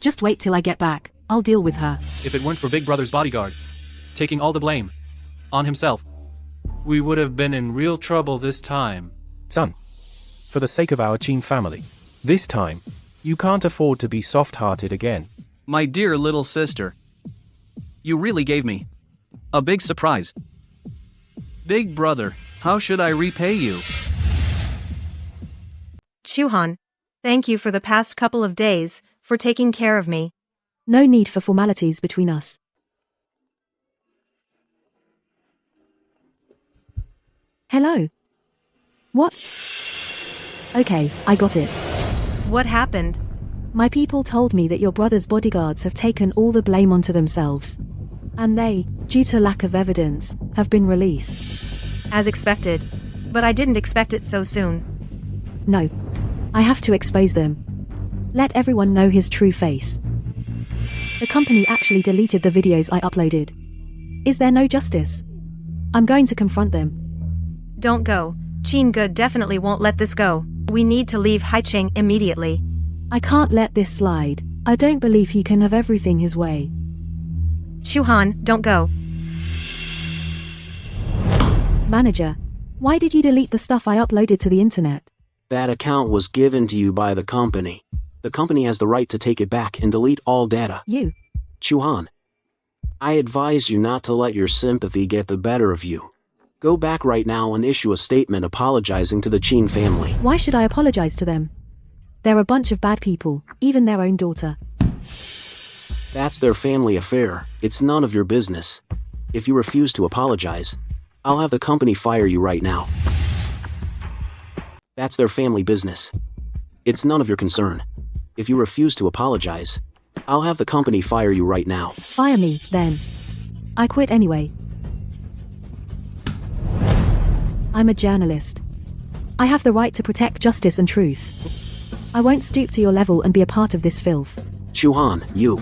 Just wait till I get back, I'll deal with her. If it weren't for Big Brother's bodyguard, taking all the blame on himself, we would have been in real trouble this time. Son, for the sake of our Qin family, this time, you can't afford to be soft-hearted again. My dear little sister. You really gave me a big surprise. Big brother, how should I repay you? Chuhan, thank you for the past couple of days, for taking care of me. No need for formalities between us. Hello? What? Okay, I got it. What happened? My people told me that your brother's bodyguards have taken all the blame onto themselves. And they, due to lack of evidence, have been released. As expected. But I didn't expect it so soon. No. I have to expose them. Let everyone know his true face. The company actually deleted the videos I uploaded. Is there no justice? I'm going to confront them. Don't go. Qin Good definitely won't let this go. We need to leave Haicheng immediately. I can't let this slide. I don't believe he can have everything his way. Chuhan, don't go. Manager, why did you delete the stuff I uploaded to the internet? That account was given to you by the company. The company has the right to take it back and delete all data. You. Chuhan, I advise you not to let your sympathy get the better of you. Go back right now and issue a statement apologizing to the Qin family. Why should I apologize to them? They're a bunch of bad people, even their own daughter. That's their family affair. It's none of your business. If you refuse to apologize, I'll have the company fire you right now. That's their family business. It's none of your concern. If you refuse to apologize, I'll have the company fire you right now. Fire me, then. I quit anyway. I'm a journalist. I have the right to protect justice and truth. I won't stoop to your level and be a part of this filth. Chuhan, you.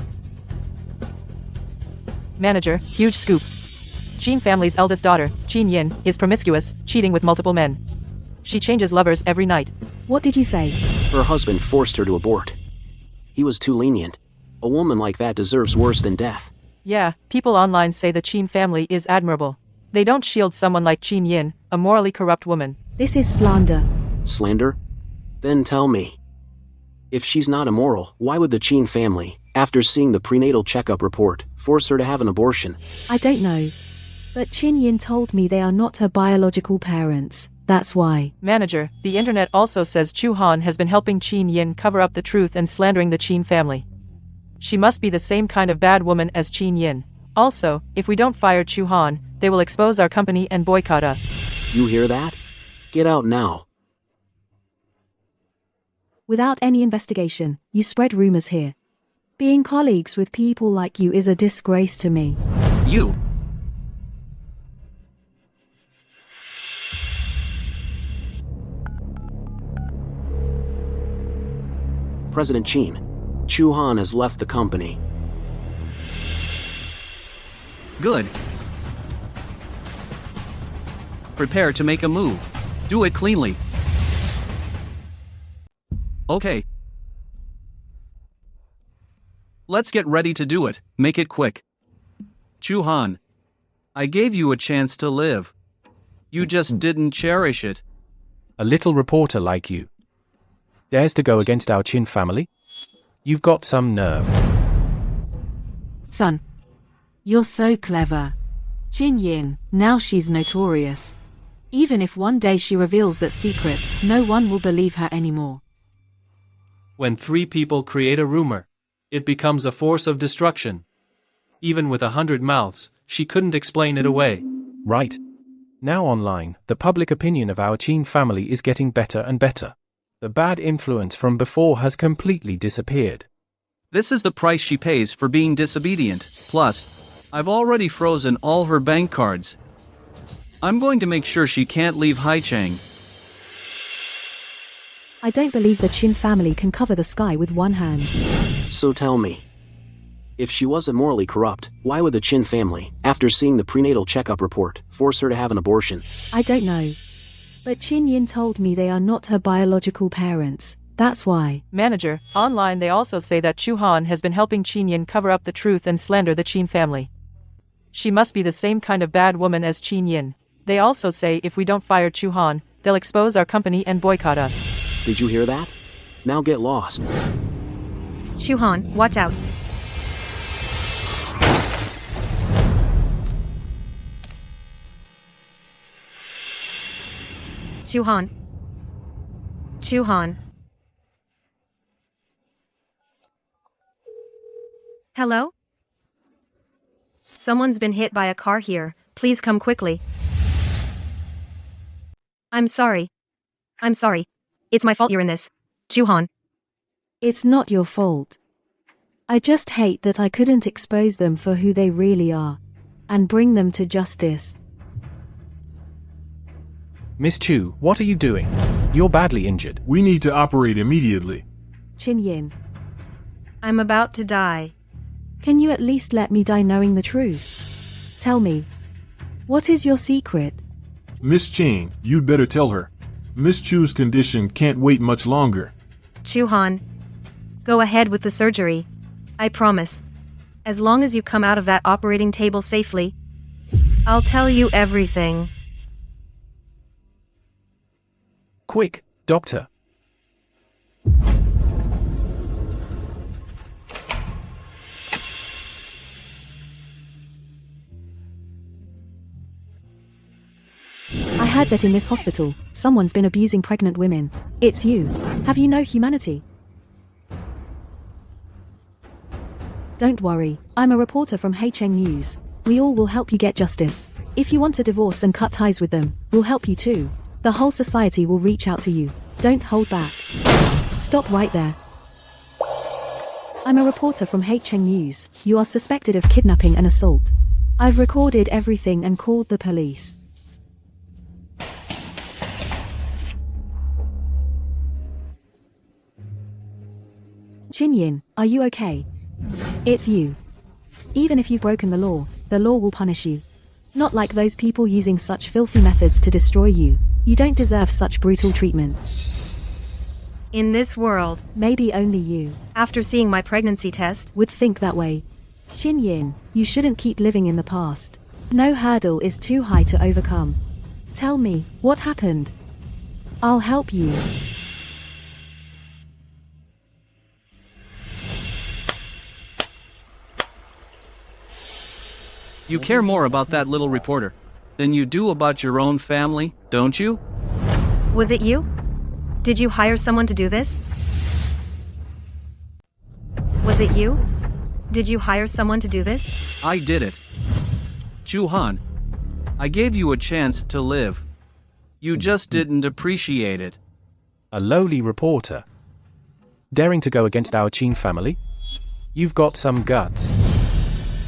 Manager, huge scoop. Qin family's eldest daughter, Qin Yin, is promiscuous, cheating with multiple men. She changes lovers every night. What did you say? Her husband forced her to abort. He was too lenient. A woman like that deserves worse than death. Yeah, people online say the Qin family is admirable. They don't shield someone like Qin Yin, a morally corrupt woman. This is slander. Slander? Then tell me. If she's not immoral, why would the Qin family, after seeing the prenatal checkup report, force her to have an abortion? I don't know. But Qin Yin told me they are not her biological parents. That's why. Manager, the internet also says Chu Han has been helping Qin Yin cover up the truth and slandering the Qin family. She must be the same kind of bad woman as Qin Yin. Also, if we don't fire Chu Han, they will expose our company and boycott us. You hear that? Get out now. Without any investigation, you spread rumors here. Being colleagues with people like you is a disgrace to me. You. President Qin, Chu Han has left the company. Good. Prepare to make a move. Do it cleanly. Okay. Let's get ready to do it. Make it quick. Chu Han, I gave you a chance to live. You just didn't cherish it. A little reporter like you dares to go against our Qin family? You've got some nerve. Son, you're so clever. Qin Yin, now she's notorious. Even if one day she reveals that secret, no one will believe her anymore. When 3 people create a rumor, it becomes a force of destruction. Even with 100 mouths, she couldn't explain it away. Right. Now online, the public opinion of our Qin family is getting better and better. The bad influence from before has completely disappeared. This is the price she pays for being disobedient. Plus, I've already frozen all her bank cards. I'm going to make sure she can't leave Haicheng. I don't believe the Qin family can cover the sky with one hand. So tell me, if she wasn't morally corrupt, why would the Qin family, after seeing the prenatal checkup report, force her to have an abortion? I don't know. But Qin Yin told me they are not her biological parents. That's why. Manager, online they also say that Chu Han has been helping Qin Yin cover up the truth and slander the Qin family. She must be the same kind of bad woman as Qin Yin. They also say if we don't fire Chu Han, they'll expose our company and boycott us. Did you hear that? Now get lost. Chu Han, watch out. Chuhan. Chuhan. Hello? Someone's been hit by a car here. Please come quickly. I'm sorry. I'm sorry. It's my fault you're in this. Chuhan. It's not your fault. I just hate that I couldn't expose them for who they really are and bring them to justice. Miss Chu, what are you doing? You're badly injured. We need to operate immediately. Chin-Yin, I'm about to die. can you at least let me die knowing the truth? Tell me, what is your secret? Miss Chang, you'd better tell her. Miss Chu's condition can't wait much longer. Chuhan. Go ahead with the surgery. I promise. As long as you come out of that operating table safely, I'll tell you everything. Quick, doctor. I heard that in this hospital, someone's been abusing pregnant women. It's you. Have you no humanity? Don't worry, I'm a reporter from HN News. We all will help you get justice. If you want a divorce and cut ties with them, we'll help you too. The whole society will reach out to you. Don't hold back. Stop right there. I'm a reporter from HN News. You are suspected of kidnapping and assault. I've recorded everything and called the police. Chin-Yin, are you okay? It's you. Even if you've broken the law will punish you. Not like those people using such filthy methods to destroy you. You don't deserve such brutal treatment. In this world, maybe only you, after seeing my pregnancy test, would think that way. Chin-Yin, you shouldn't keep living in the past. No hurdle is too high to overcome. Tell me, what happened? I'll help you. You care more about that little reporter than you do about your own family, don't you? Was it you? Did you hire someone to do this? Was it you? Did you hire someone to do this? I did it. Chu Han, I gave you a chance to live. You just didn't appreciate it. A lowly reporter. Daring to go against our Qin family? You've got some guts.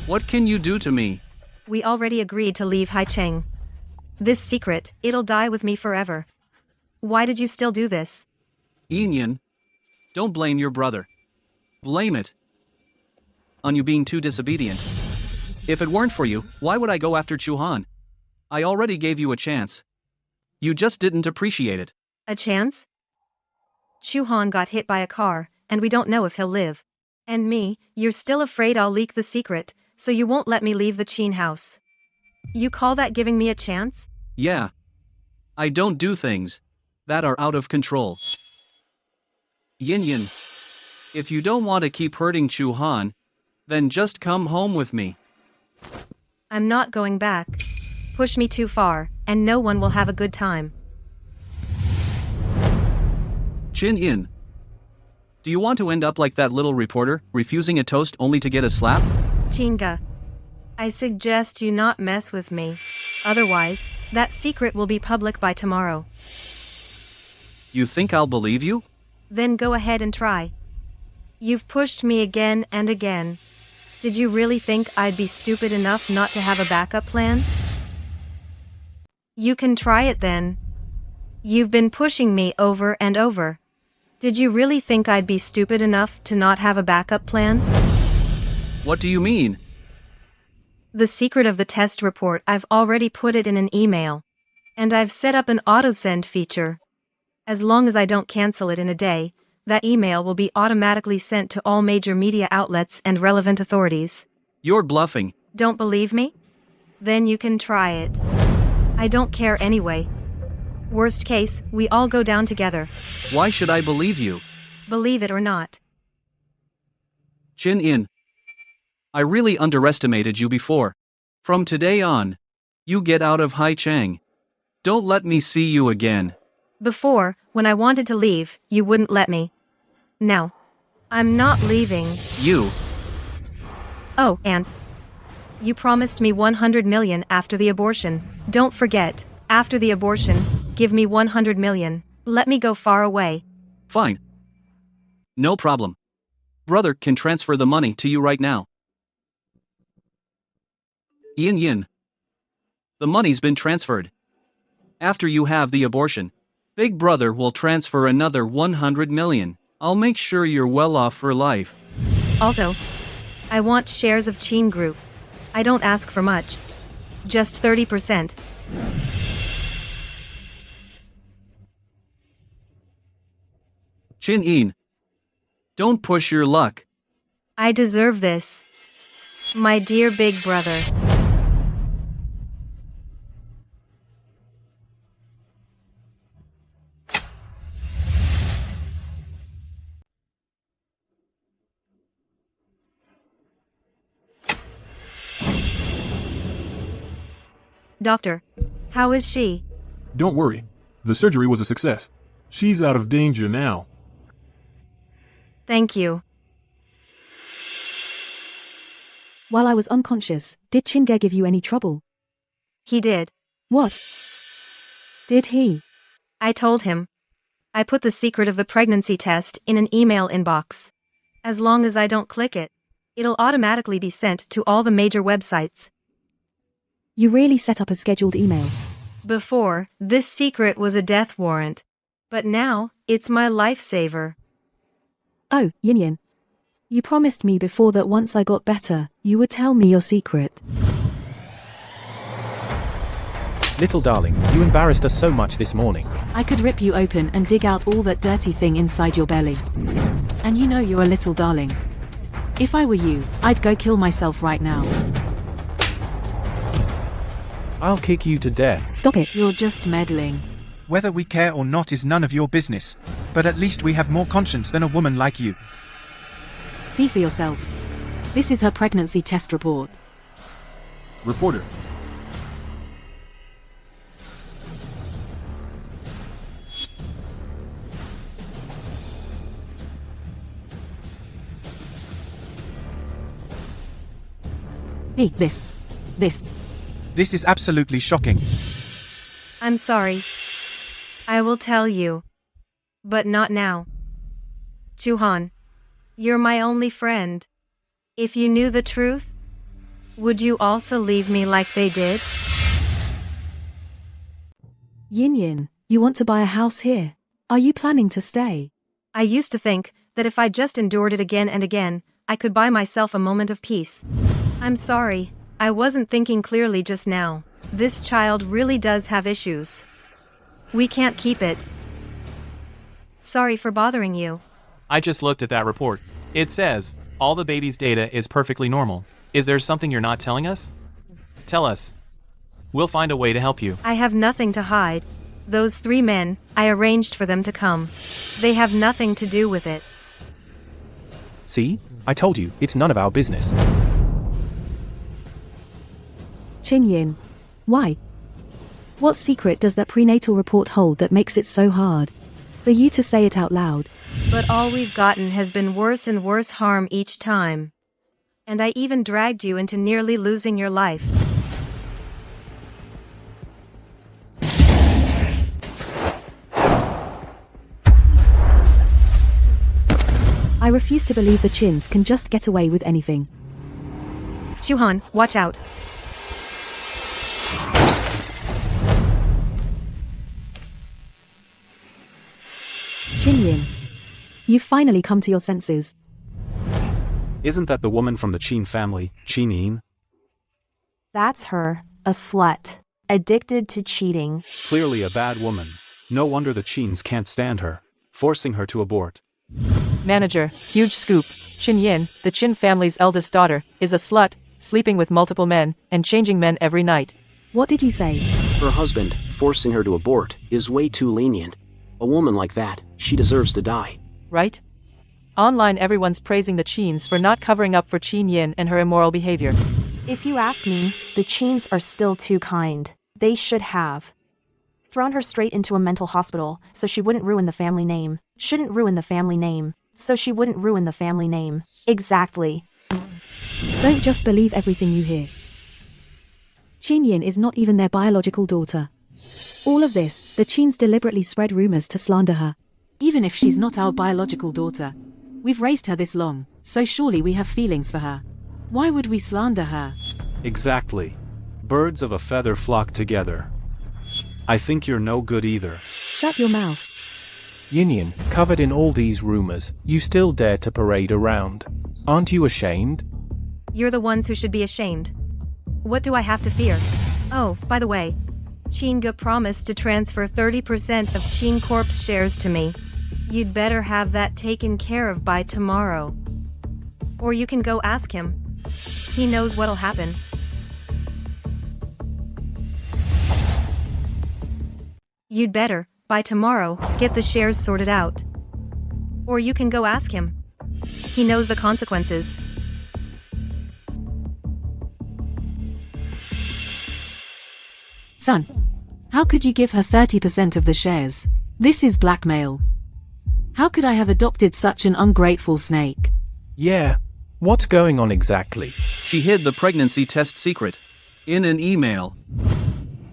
What can you do to me? We already agreed to leave Haicheng. This secret, it'll die with me forever. Why did you still do this? Yin, don't blame your brother. Blame it on you being too disobedient. If it weren't for you, why would I go after Chu Han? I already gave you a chance. You just didn't appreciate it. A chance? Chu Han got hit by a car, and we don't know if he'll live. And me, you're still afraid I'll leak the secret, so you won't let me leave the Qin house. You call that giving me a chance? Yeah. I don't do things that are out of control. Yin, if you don't want to keep hurting Chu Han, then just come home with me. I'm not going back. Push me too far, and no one will have a good time. Chin-Yin, do you want to end up like that little reporter, refusing a toast only to get a slap? Chinga, I suggest you not mess with me. Otherwise, that secret will be public by tomorrow. You think I'll believe you? Then go ahead and try. You've pushed me again and again. Did you really think I'd be stupid enough not to have a backup plan? You can try it then. You've been pushing me over and over. Did you really think I'd be stupid enough to not have a backup plan? What do you mean? The secret of the test report, I've already put it in an email. And I've set up an auto-send feature. As long as I don't cancel it in a day, that email will be automatically sent to all major media outlets and relevant authorities. You're bluffing. Don't believe me? Then you can try it. I don't care anyway. Worst case, we all go down together. Why should I believe you? Believe it or not. Chin-In, I really underestimated you before. From today on, you get out of Haicheng. Don't let me see you again. Before, when I wanted to leave, you wouldn't let me. Now, I'm not leaving. You. Oh, and you promised me 100 million after the abortion. Don't forget, after the abortion, give me 100 million. Let me go far away. Fine. No problem. Brother can transfer the money to you right now. Yin. The money's been transferred. After you have the abortion, Big Brother will transfer another 100 million. I'll make sure you're well off for life. Also, I want shares of Chin Group. I don't ask for much. Just 30%. Chin Yin. Don't push your luck. I deserve this. My dear big brother. Doctor, how is she? Don't worry. The surgery was a success. She's out of danger now. Thank you. While I was unconscious, did Chinge give you any trouble? He did. What? Did he? I told him. I put the secret of the pregnancy test in an email inbox. As long as I don't click it, it'll automatically be sent to all the major websites. You really set up a scheduled email. Before, this secret was a death warrant. But now, it's my lifesaver. Oh, Yin. You promised me before that once I got better, you would tell me your secret. Little darling, you embarrassed us so much this morning. I could rip you open and dig out all that dirty thing inside your belly. And you know you're a little darling. If I were you, I'd go kill myself right now. I'll kick you to death. Stop it. You're just meddling. Whether we care or not is none of your business. But at least we have more conscience than a woman like you. See for yourself. This is her pregnancy test report. Reporter. Hey, this. This is absolutely shocking. I'm sorry. I will tell you. But not now. Chuhan, you're my only friend. If you knew the truth, would you also leave me like they did? Yin, you want to buy a house here? Are you planning to stay? I used to think that if I just endured it again and again, I could buy myself a moment of peace. I'm sorry, I wasn't thinking clearly just now. This child really does have issues. We can't keep it. Sorry for bothering you. I just looked at that report. It says, all the baby's data is perfectly normal. Is there something you're not telling us? Tell us. We'll find a way to help you. I have nothing to hide. Those 3 men, I arranged for them to come. They have nothing to do with it. See? I told you, it's none of our business. Yin. Why? What secret does that prenatal report hold that makes it so hard for you to say it out loud? But all we've gotten has been worse and worse harm each time. And I even dragged you into nearly losing your life. I refuse to believe the Chins can just get away with anything. Chuhan, watch out. Yin, you've finally come to your senses. Isn't that the woman from the Chin family, Chin? That's her, a slut, addicted to cheating. Clearly a bad woman. No wonder the Chins can't stand her, forcing her to abort. Manager, huge scoop. Chin Yin, the Chin family's eldest daughter, is a slut, sleeping with multiple men, and changing men every night. What did you say? Her husband, forcing her to abort, is way too lenient. A woman like that, she deserves to die. Right? Online everyone's praising the Chins for not covering up for Chin Yin and her immoral behavior. If you ask me, the Chins are still too kind. They should have. Thrown her straight into a mental hospital, so she wouldn't ruin the family name. Shouldn't ruin the family name, so she wouldn't ruin the family name. Exactly. Don't just believe everything you hear. Chinyin is not even their biological daughter. All of this, the Chins deliberately spread rumors to slander her. Even if she's not our biological daughter, we've raised her this long, so surely we have feelings for her. Why would we slander her? Exactly. Birds of a feather flock together. I think you're no good either. Shut your mouth. Yinyan, covered in all these rumors, you still dare to parade around. Aren't you ashamed? You're the ones who should be ashamed. What do I have to fear? Oh, by the way, Chinga promised to transfer 30% of Chin Corp's shares to me. You'd better have that taken care of by tomorrow. Or you can go ask him. He knows what'll happen. You'd better, by tomorrow, get the shares sorted out. Or you can go ask him. He knows the consequences. Son, how could you give her 30% of the shares? This is blackmail. How could I have adopted such an ungrateful snake? Yeah. What's going on exactly? She hid the pregnancy test secret in an email.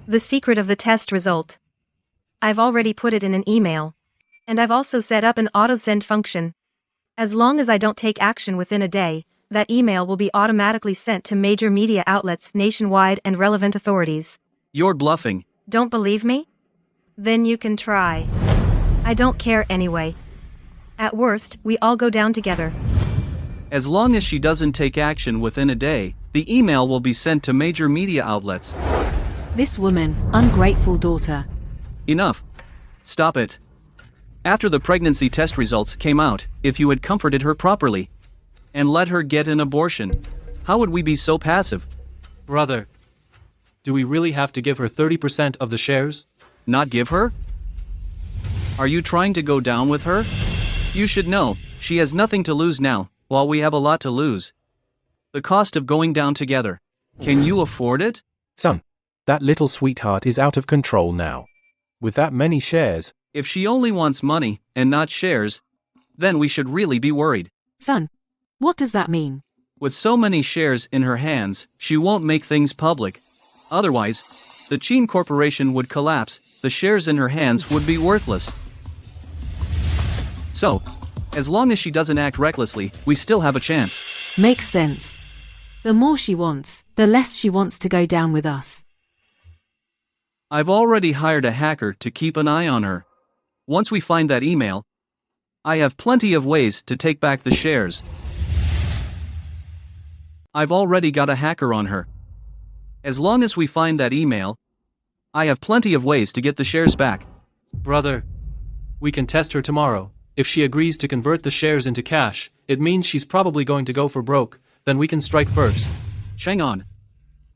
The secret of the test result. I've already put it in an email. And I've also set up an auto-send function. As long as I don't take action within a day, that email will be automatically sent to major media outlets nationwide and relevant authorities. You're bluffing. Don't believe me? Then you can try. I don't care anyway. At worst, we all go down together. As long as she doesn't take action within a day, the email will be sent to major media outlets. This woman, ungrateful daughter. Enough. Stop it. After the pregnancy test results came out, if you had comforted her properly and let her get an abortion, how would we be so passive? Brother, do we really have to give her 30% of the shares? Not give her? Are you trying to go down with her? You should know, she has nothing to lose now, while we have a lot to lose. The cost of going down together. Can you afford it? Son, that little sweetheart is out of control now. With that many shares. If she only wants money, and not shares, then we should really be worried. Son, what does that mean? With so many shares in her hands, she won't make things public. Otherwise, the Chin Corporation would collapse, the shares in her hands would be worthless. So, as long as she doesn't act recklessly, we still have a chance. Makes sense. The more she wants, the less she wants to go down with us. I've already hired a hacker to keep an eye on her. Once we find that email, I have plenty of ways to take back the shares. I've already got a hacker on her. As long as we find that email, I have plenty of ways to get the shares back. Brother, we can test her tomorrow. If she agrees to convert the shares into cash, it means she's probably going to go for broke, then we can strike first. Hang on.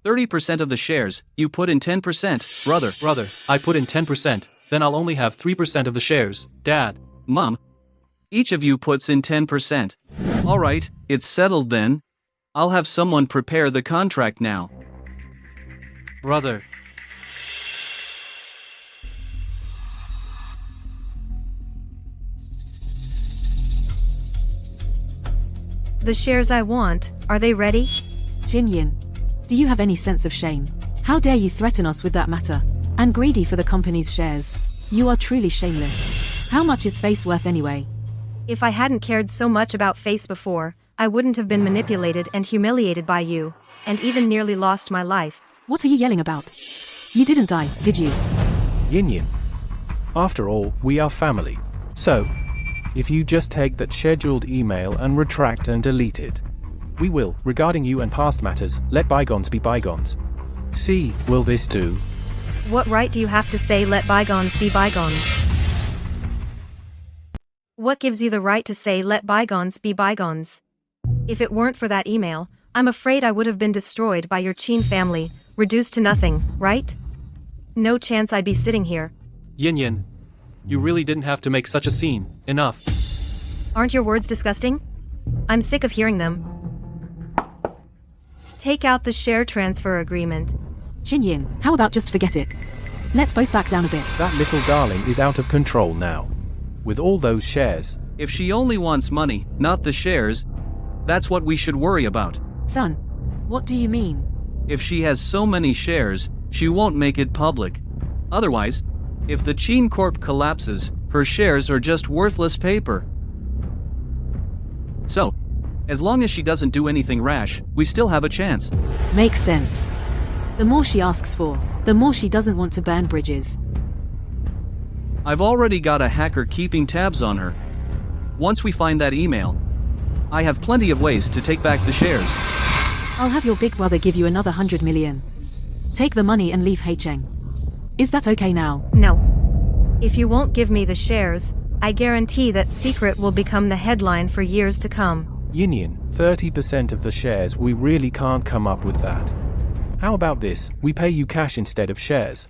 30% of the shares, you put in 10%, brother. Brother, I put in 10%, then I'll only have 3% of the shares, Dad. Mom. Each of you puts in 10%. Alright, it's settled then. I'll have someone prepare the contract now. Brother. The shares I want, are they ready? Chinyin, do you have any sense of shame? How dare you threaten us with that matter? And greedy for the company's shares. You are truly shameless. How much is Face worth anyway? If I hadn't cared so much about Face before, I wouldn't have been manipulated and humiliated by you, and even nearly lost my life. What are you yelling about? You didn't die, did you? Yinyan. After all, we are family. So, if you just take that scheduled email and retract and delete it, we will, regarding you and past matters, let bygones be bygones. See, will this do? What right do you have to say let bygones be bygones? What gives you the right to say let bygones be bygones? If it weren't for that email, I'm afraid I would have been destroyed by your Chin family, reduced to nothing, right? No chance I'd be sitting here. Yin, you really didn't have to make such a scene. Enough. Aren't your words disgusting? I'm sick of hearing them. Take out the share transfer agreement. Chinyin, how about just forget it? Let's both back down a bit. That little darling is out of control now. With all those shares. If she only wants money, not the shares, that's what we should worry about. Son, what do you mean? If she has so many shares, she won't make it public. Otherwise, if the Chin Corp collapses, her shares are just worthless paper. So, as long as she doesn't do anything rash, we still have a chance. Makes sense. The more she asks for, the more she doesn't want to burn bridges. I've already got a hacker keeping tabs on her. Once we find that email, I have plenty of ways to take back the shares. I'll have your big brother give you another 100 million. Take the money and leave Haicheng. Is that okay now? No. If you won't give me the shares, I guarantee that secret will become the headline for years to come. Yin, 30% of the shares, we really can't come up with that. How about this, we pay you cash instead of shares.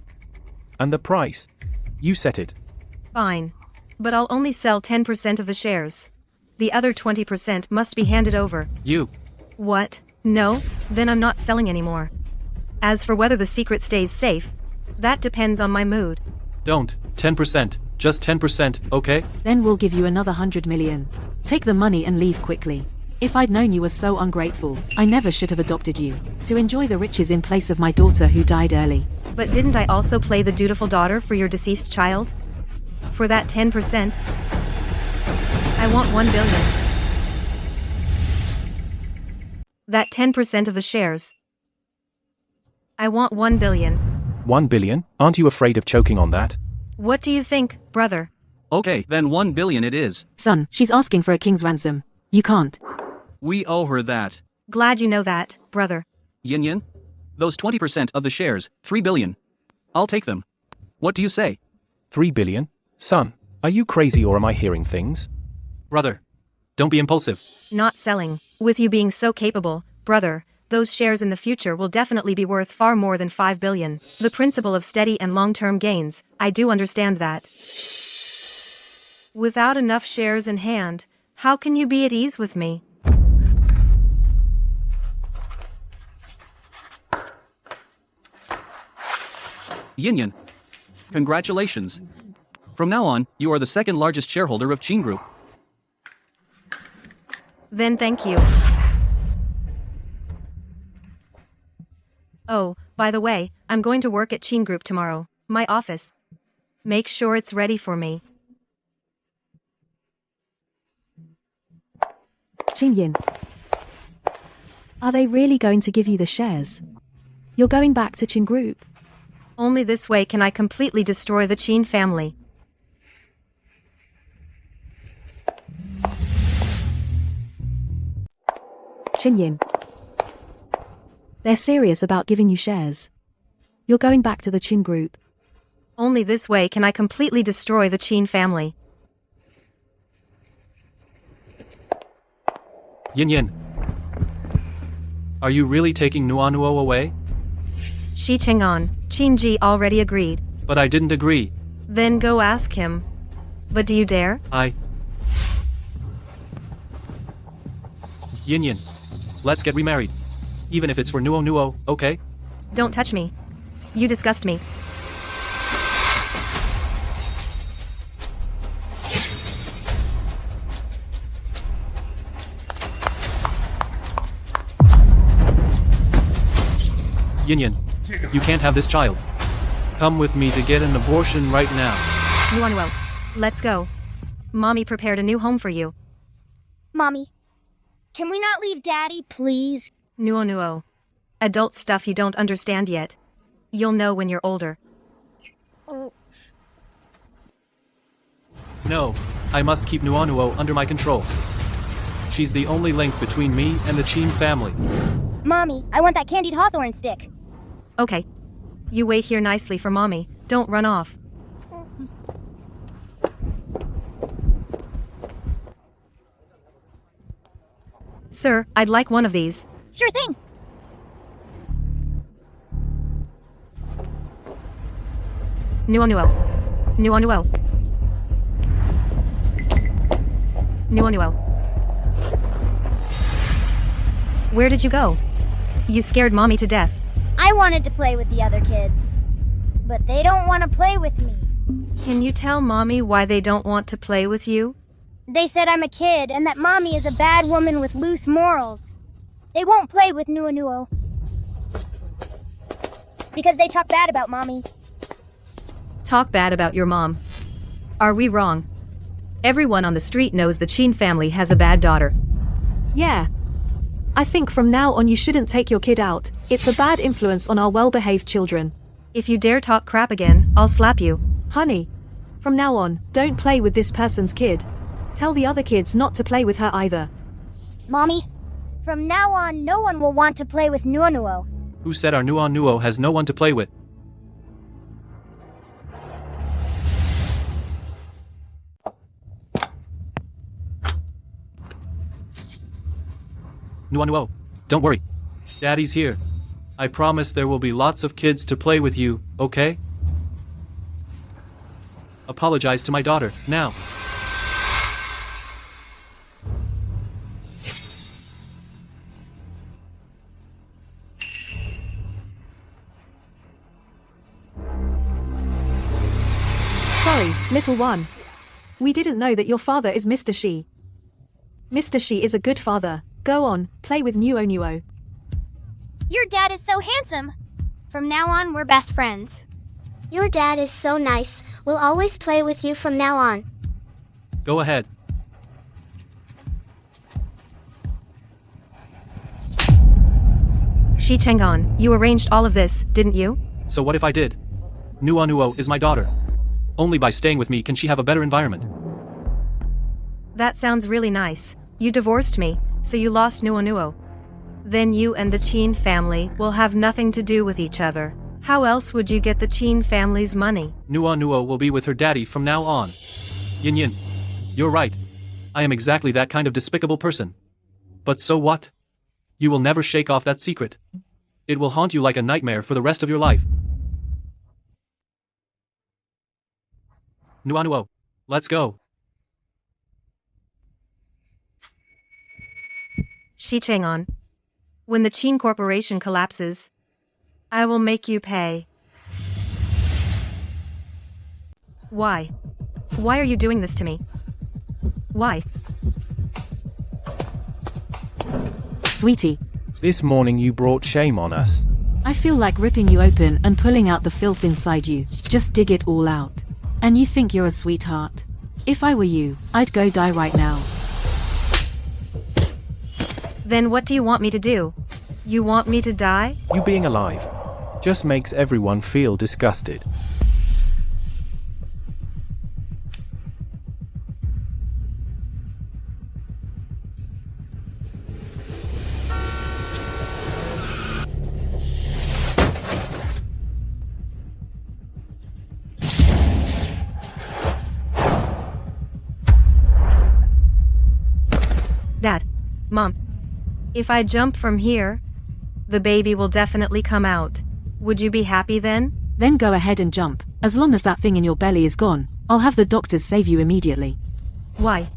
And the price? You set it. Fine. But I'll only sell 10% of the shares. The other 20% must be handed over. You. What? No? Then I'm not selling anymore. As for whether the secret stays safe, that depends on my mood. Don't. 10%. Just 10%, okay? Then we'll give you another 100 million. Take the money and leave quickly. If I'd known you were so ungrateful, I never should have adopted you, to enjoy the riches in place of my daughter who died early. But didn't I also play the dutiful daughter for your deceased child? For that 10%, I want 1 billion. That 10% of the shares. I want 1 billion. 1 billion? Aren't you afraid of choking on that? What do you think, brother? Okay, then 1 billion it is. Son, she's asking for a king's ransom. You can't. We owe her that. Glad you know that, brother. Yin, those 20% of the shares, 3 billion. I'll take them. What do you say? 3 billion? Son, are you crazy or am I hearing things? Brother, don't be impulsive. Not selling. With you being so capable, brother, those shares in the future will definitely be worth far more than 5 billion. The principle of steady and long-term gains, I do understand that. Without enough shares in hand, how can you be at ease with me? Yin, congratulations. From now on, you are the second largest shareholder of Chin Group. Then thank you. Oh, by the way, I'm going to work at Chin Group tomorrow. My office. Make sure it's ready for me. Chin, are they really going to give you the shares? You're going back to Chin Group? Only this way can I completely destroy the Chin family. Chin, they're serious about giving you shares. You're going back to the Chin Group. Only this way can I completely destroy the Chin family. Yin. Are you really taking Nuanuo away? Shi Cheng'an, Chin Ji already agreed. But I didn't agree. Then go ask him. But do you dare? Yin, let's get remarried. Even if it's for Nuo, okay? Don't touch me. You disgust me. Yin, you can't have this child. Come with me to get an abortion right now. Nuanuo, let's go. Mommy prepared a new home for you. Mommy, can we not leave Daddy, please? Nuanuo. Adult stuff you don't understand yet. You'll know when you're older. Oh. No, I must keep Nuanuo under my control. She's the only link between me and the Chin family. Mommy, I want that candied hawthorn stick. Okay. You wait here nicely for Mommy. Don't run off. Sir, I'd like one of these. Sure thing. Nuanuo. Where did you go? You scared Mommy to death. I wanted to play with the other kids. but they don't want to play with me. Can you tell Mommy why they don't want to play with you? They said I'm a kid and that Mommy is a bad woman with loose morals. They won't play with Nuo because they talk bad about Mommy. Talk bad about your mom. Are we wrong? Everyone on the street knows the Chin family has a bad daughter. Yeah. I think from now on you shouldn't take your kid out. It's a bad influence on our well-behaved children. If you dare talk crap again, I'll slap you. Honey, from now on, don't play with this person's kid. Tell the other kids not to play with her either. Mommy, from now on, no one will want to play with Nuo. Who said our Nuo has no one to play with? Nuo, don't worry. Daddy's here. I promise there will be lots of kids to play with you, okay? Apologize to my daughter, now. Sorry, little one. We didn't know that your father is Mr. Shi. Mr. Shi is a good father. Go on, play with Nuo. Your dad is so handsome. From now on, we're best friends. Your dad is so nice. We'll always play with you from now on. Go ahead. Shi Chang'an, you arranged all of this, didn't you? So what if I did? Nuo is my daughter. Only by staying with me can she have a better environment. That sounds really nice. You divorced me, so you lost Nuo. Then you and the Chin family will have nothing to do with each other. How else would you get the Chin family's money? Nuo will be with her daddy from now on. Yin, you're right. I am exactly that kind of despicable person. But so what? You will never shake off that secret. It will haunt you like a nightmare for the rest of your life. Nuo, let's go. Shi Chang'an, when the Chin Corporation collapses, I will make you pay. Why? Why are you doing this to me? Why? Sweetie, This morning you brought shame on us. I feel like ripping you open and pulling out the filth inside you. Just dig it all out. And you think you're a sweetheart. If I were you, I'd go die right now. Then what do you want me to do? You want me to die? You being alive just makes everyone feel disgusted. Dad, Mom, if I jump from here, the baby will definitely come out. Would you be happy then? Then go ahead and jump. As long as that thing in your belly is gone, I'll have the doctors save you immediately. Why?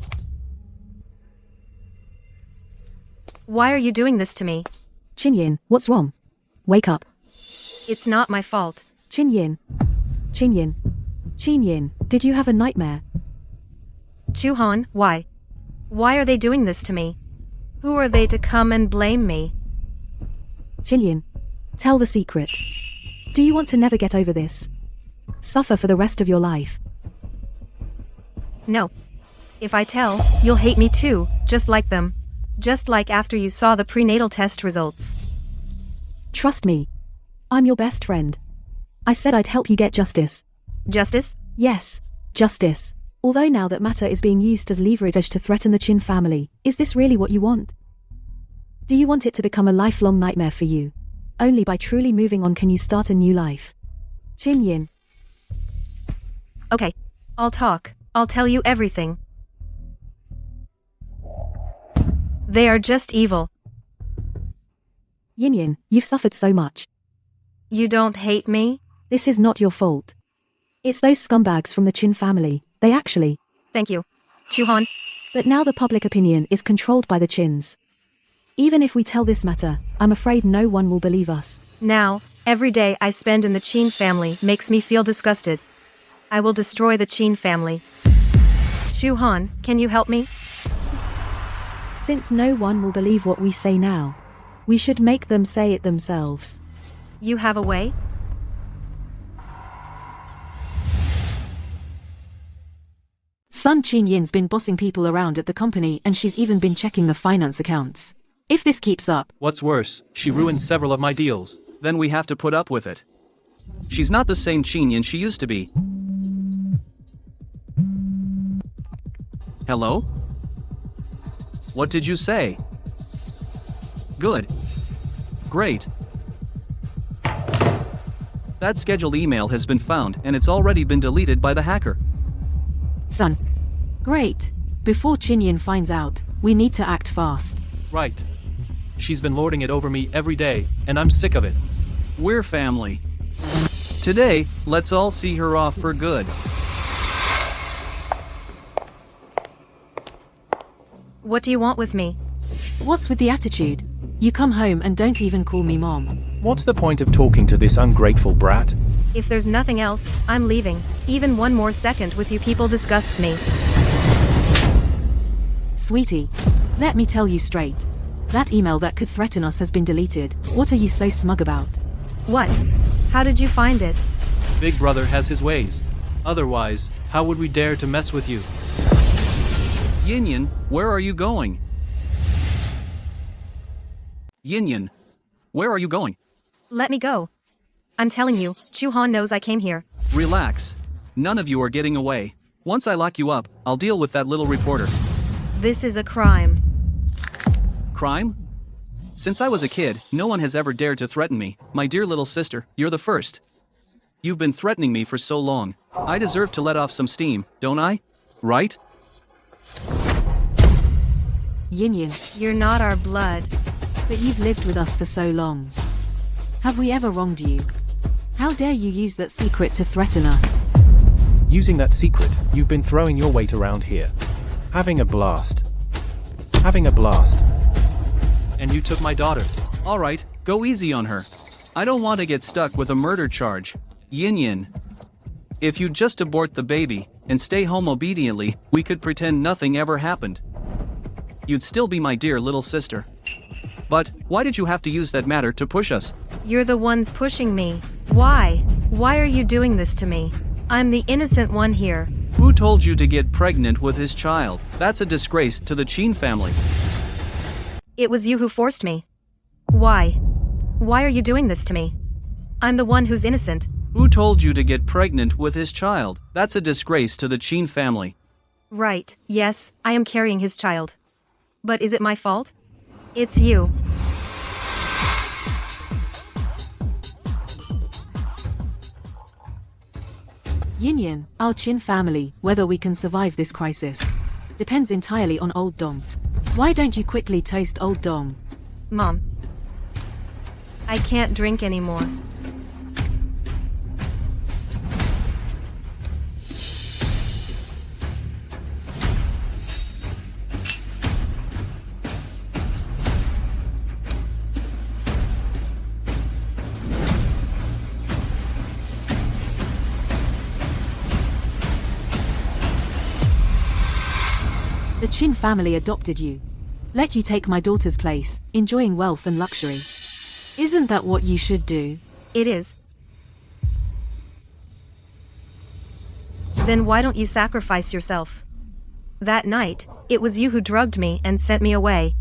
Why are you doing this to me? Chinyin, what's wrong? Wake up. It's not my fault. Chinyin. Chinyin. Chinyin, did you have a nightmare? Chuhan, why? Why are they doing this to me? Who are they to come and blame me? Chinyin, tell the secret. Do you want to never get over this? Suffer for the rest of your life? No. If I tell, you'll hate me too, just like them. Just like after you saw the prenatal test results. Trust me. I'm your best friend. I said I'd help you get justice. Justice? Yes, justice. Although now that matter is being used as leverage to threaten the Chin family, is this really what you want? Do you want it to become a lifelong nightmare for you? Only by truly moving on can you start a new life. Chinyin. Okay, I'll talk. I'll tell you everything. They are just evil. Yinyin, you've suffered so much. You don't hate me? This is not your fault. It's those scumbags from the Chin family. They actually... Thank you, Chuhan. But now the public opinion is controlled by the Chins. Even if we tell this matter, I'm afraid no one will believe us. Now, Every day I spend in the Chin family makes me feel disgusted. I will destroy the Chin family. Shu-han, can you help me? Since no one will believe what we say now, we should make them say it themselves. You have a way? Son Chin-yin's been bossing people around at the company and she's even been checking the finance accounts. If this keeps up... What's worse, she ruined several of my deals. Then we have to put up with it. She's not the same Chin-yin she used to be. Hello? What did you say? Good. Great. That scheduled email has been found and it's already been deleted by the hacker. Son. Great. Before Chin-yin finds out, we need to act fast. Right. She's been lording it over me every day, and I'm sick of it. We're family. Today, let's all see her off for good. What do you want with me? What's with the attitude? You come home and don't even call me mom. What's the point of talking to this ungrateful brat? If there's nothing else, I'm leaving. Even one more second with you people disgusts me. Sweetie, let me tell you straight. That email that could threaten us has been deleted. What are you so smug about? What? How did you find it? Big brother has his ways. Otherwise, how would we dare to mess with you? Yin-yin, where are you going? Yin-yin, where are you going? Let me go. I'm telling you, Chu-han knows I came here. Relax. None of you are getting away. Once I lock you up, I'll deal with that little reporter. This is a crime. Crime? Since I was a kid, no one has ever dared to threaten me. My dear little sister, you're the first. You've been threatening me for so long. I deserve to let off some steam, don't I? Right? Yin-yin. You're not our blood. But you've lived with us for so long. Have we ever wronged you? How dare you use that secret to threaten us? Using that secret, you've been throwing your weight around here. Having a blast. Having a blast. And you took my daughter. Alright, go easy on her. I don't want to get stuck with a murder charge. Yin-yin. If you just abort the baby, and stay home obediently, we could pretend nothing ever happened. You'd still be my dear little sister. But, why did you have to use that matter to push us? You're the ones pushing me. Why? Why are you doing this to me? I'm the innocent one here. Who told you to get pregnant with his child? That's a disgrace to the Chin family. It was you who forced me. Why? Why are you doing this to me? I'm the one who's innocent. Who told you to get pregnant with his child? That's a disgrace to the Chin family. Right, yes, I am carrying his child. But is it my fault? It's you. Yin-yin, our Chin family, whether we can survive this crisis, depends entirely on Old Dong. Why don't you quickly toast Old Dong? Mom. I can't drink anymore. The Chin family adopted you. Let you take my daughter's place, enjoying wealth and luxury. Isn't that what you should do? It is. Then why don't you sacrifice yourself? That night, it was you who drugged me and sent me away.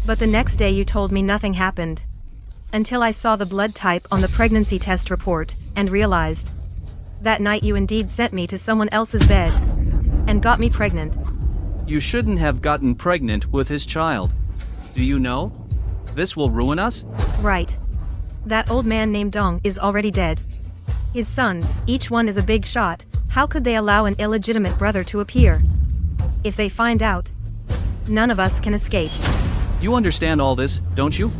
But the next day you told me nothing happened. Until I saw the blood type on the pregnancy test report, and realized. That night you indeed sent me to someone else's bed. And got me pregnant. You shouldn't have gotten pregnant with his child. Do you know? This will ruin us? Right. That old man named Dong is already dead. His sons, each one is a big shot. How could they allow an illegitimate brother to appear? If they find out, none of us can escape. You understand all this, don't you?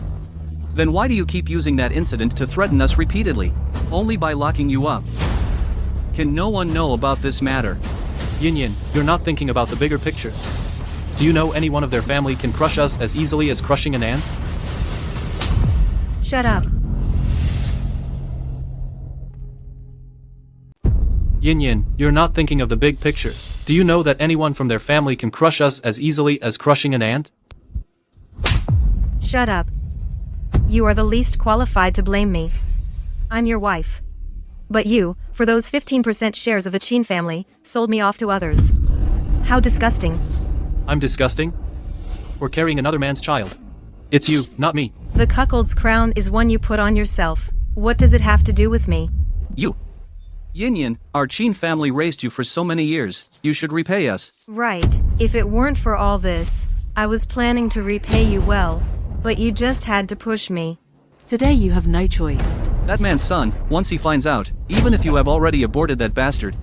Then why do you keep using that incident to threaten us repeatedly? Only by locking you up. Can no one know about this matter? Yin-yin, you're not thinking about the bigger picture. Do you know any one of their family can crush us as easily as crushing an ant? Shut up. Yin Yin, you're not thinking of the big picture. Do you know that anyone from their family can crush us as easily as crushing an ant? Shut up. You are the least qualified to blame me. I'm your wife. But you, for those 15% shares of the Chin family, sold me off to others. How disgusting. I'm disgusting? We're carrying another man's child. It's you, not me. The cuckold's crown is one you put on yourself. What does it have to do with me? You. Yin Yin, our Chin family raised you for so many years. You should repay us. Right. If it weren't for all this, I was planning to repay you well. But you just had to push me. Today you have no choice. That man's son, once he finds out, even if you have already aborted that bastard,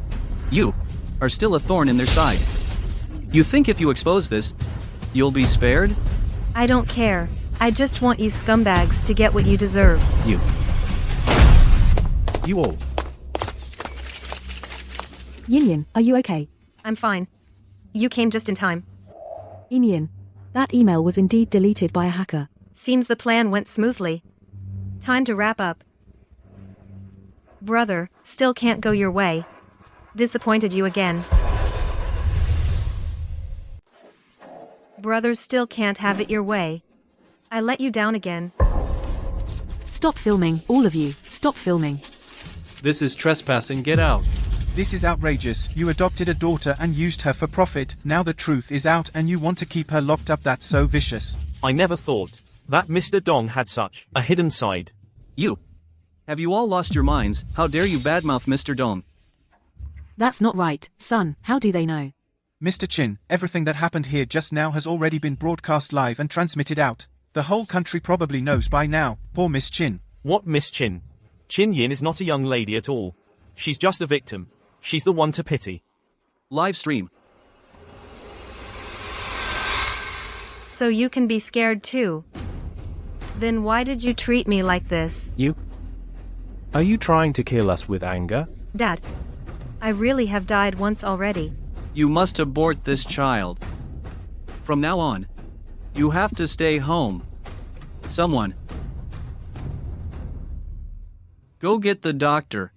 you are still a thorn in their side. You think if you expose this, you'll be spared? I don't care. I just want you scumbags to get what you deserve. You all. Yin Yin, are you okay? I'm fine. You came just in time. Yin Yin, that email was indeed deleted by a hacker. Seems the plan went smoothly. Time to wrap up. Brother, still can't go your way. Disappointed you again. Brothers still can't have it your way. I let you down again. Stop filming, all of you. Stop filming. This is trespassing, get out. This is outrageous. You adopted a daughter and used her for profit. Now the truth is out and you want to keep her locked up. That's so vicious. I never thought that Mr. Dong had such a hidden side. You. Have you all lost your minds? How dare you badmouth Mr. Dong? That's not right, son. How do they know? Mr. Chin, everything that happened here just now has already been broadcast live and transmitted out. The whole country probably knows by now. Poor Miss Chin. What Miss Chin? Chin Yin is not a young lady at all. She's just a victim. She's the one to pity. Live stream. So you can be scared too. Then why did you treat me like this? You? Are you trying to kill us with anger? Dad, I really have died once already. You must abort this child. From now on, you have to stay home. Someone. Go get the doctor.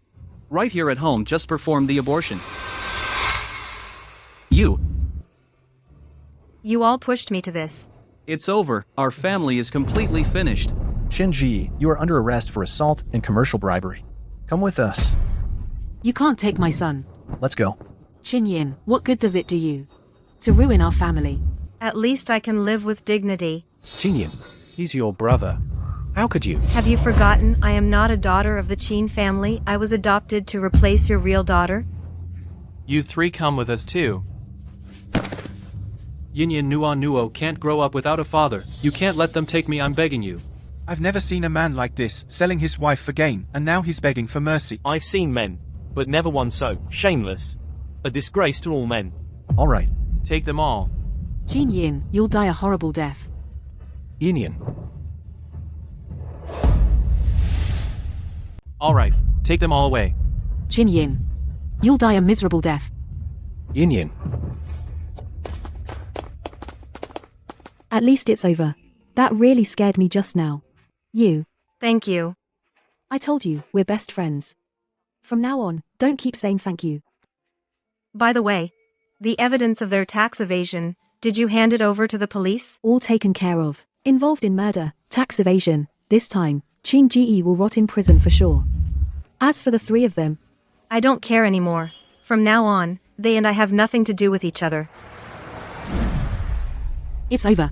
Right here at home, just perform the abortion. You. You all pushed me to this. It's over. Our family is completely finished. Shinji, you are under arrest for assault and commercial bribery. Come with us. You can't take my son. Let's go. Chin Yin, what good does it do you? To ruin our family. At least I can live with dignity. Chin Yin, he's your brother. How could you? Have you forgotten I am not a daughter of the Chin family? I was adopted to replace your real daughter. You three come with us too. Yin Yin Nuo Nuo can't grow up without a father. You can't let them take me, I'm begging you. I've never seen a man like this, selling his wife for gain, and now he's begging for mercy. I've seen men, but never one so shameless. A disgrace to all men. All right. Take them all. Chin Yin, you'll die a horrible death. Yin Yin. All right, take them all away. Chin Yin, you'll die a miserable death. Yin Yin. At least it's over. That really scared me just now. You. Thank you. I told you, we're best friends. From now on, don't keep saying thank you. By the way, the evidence of their tax evasion, did you hand it over to the police? All taken care of. Involved in murder, tax evasion. This time, Chin Ji will rot in prison for sure. As for the three of them, I don't care anymore. From now on, they and I have nothing to do with each other. It's over.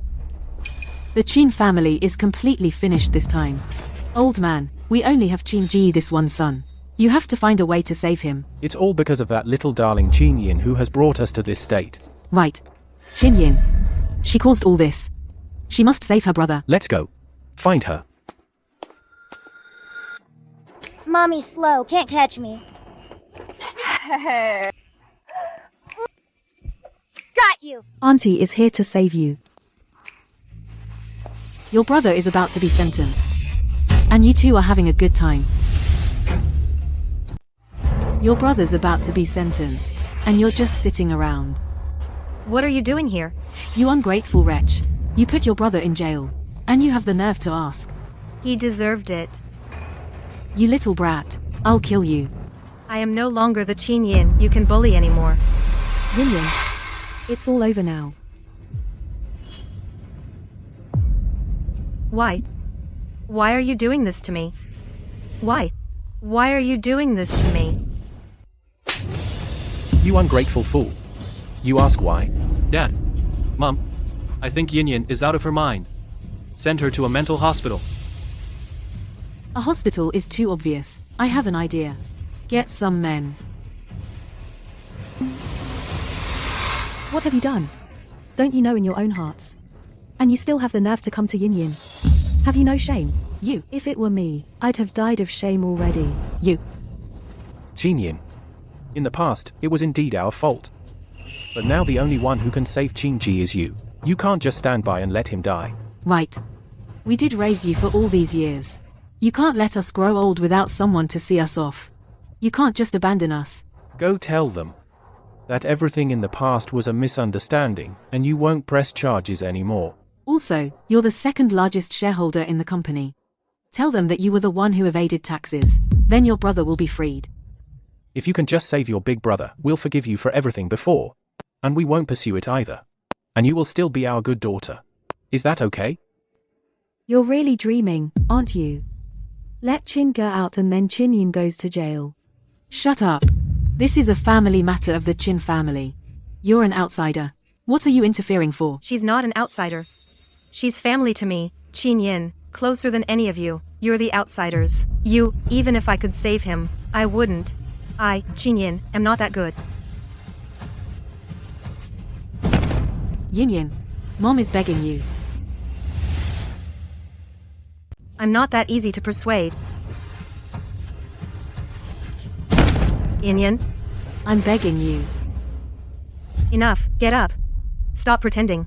The Chin family is completely finished this time. Old man, we only have Chin Ji, this one son. You have to find a way to save him. It's all because of that little darling Chin Yin who has brought us to this state. Right. Chin Yin. She caused all this. She must save her brother. Let's go. Find her. Mommy's slow, can't catch me. Got you! Auntie is here to save you. Your brother is about to be sentenced. And you two are having a good time. Your brother's about to be sentenced, and you're just sitting around. What are you doing here? You ungrateful wretch. You put your brother in jail, and you have the nerve to ask. He deserved it. You little brat. I'll kill you. I am no longer the Qin Yin you can bully anymore. Yin Yin. It's all over now. Why? Why are you doing this to me? Why? Why are you doing this to me? You ungrateful fool. You ask why? Dad. Mom. I think Yin Yin is out of her mind. Send her to a mental hospital. A hospital is too obvious. I have an idea. Get some men. What have you done? Don't you know in your own hearts? And you still have the nerve to come to Yin Yin. Have you no shame? You. If it were me, I'd have died of shame already. You. Qin Yin. In the past, it was indeed our fault. But now the only one who can save Qin Ji is you. You can't just stand by and let him die. Right. We did raise you for all these years. You can't let us grow old without someone to see us off. You can't just abandon us. Go tell them that everything in the past was a misunderstanding, and you won't press charges anymore. Also, you're the second largest shareholder in the company. Tell them that you were the one who evaded taxes. Then your brother will be freed. If you can just save your big brother, we'll forgive you for everything before. And we won't pursue it either. And you will still be our good daughter. Is that okay? You're really dreaming, aren't you? Let Qin go out and then Qin Yin goes to jail. Shut up. This is a family matter of the Qin family. You're an outsider. What are you interfering for? She's not an outsider. She's family to me, Qin Yin, closer than any of you. You're the outsiders. You, even if I could save him, I wouldn't. I, Qin Yin, am not that good. Yin Yin, Mom is begging you. I'm not that easy to persuade. Yin Yin? I'm begging you. Enough, get up. Stop pretending.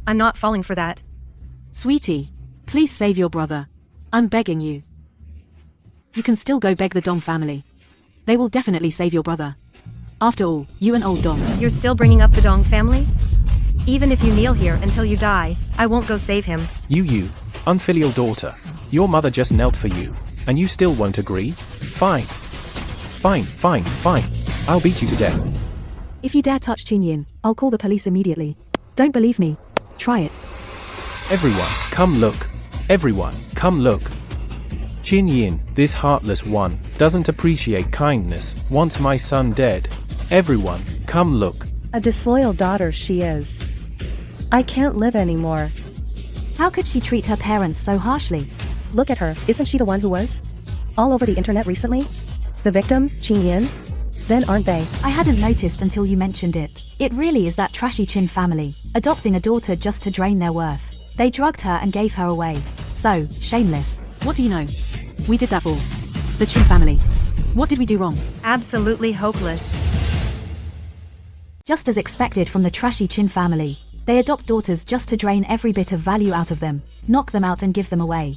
I'm not falling for that. Sweetie, please save your brother. I'm begging you. You can still go beg the Dong family. They will definitely save your brother. After all, you and old Dong. You're still bringing up the Dong family? Even if you kneel here until you die, I won't go save him. You, unfilial daughter. Your mother just knelt for you, and you still won't agree? Fine. Fine. I'll beat you to death. If you dare touch Qin Yin, I'll call the police immediately. Don't believe me? Try it. Everyone, come look. Everyone, come look. Qin Yin, this heartless one, doesn't appreciate kindness, wants my son dead. Everyone, come look. A disloyal daughter she is. I can't live anymore. How could she treat her parents so harshly? Look at her, isn't she the one who was all over the internet recently? The victim, Qin Yin? Then aren't they? I hadn't noticed until you mentioned it. It really is that trashy Qin family, adopting a daughter just to drain their worth. They drugged her and gave her away. So, shameless. What do you know? We did that for the Qin family. What did we do wrong? Absolutely hopeless. Just as expected from the trashy Qin family. They adopt daughters just to drain every bit of value out of them, knock them out and give them away.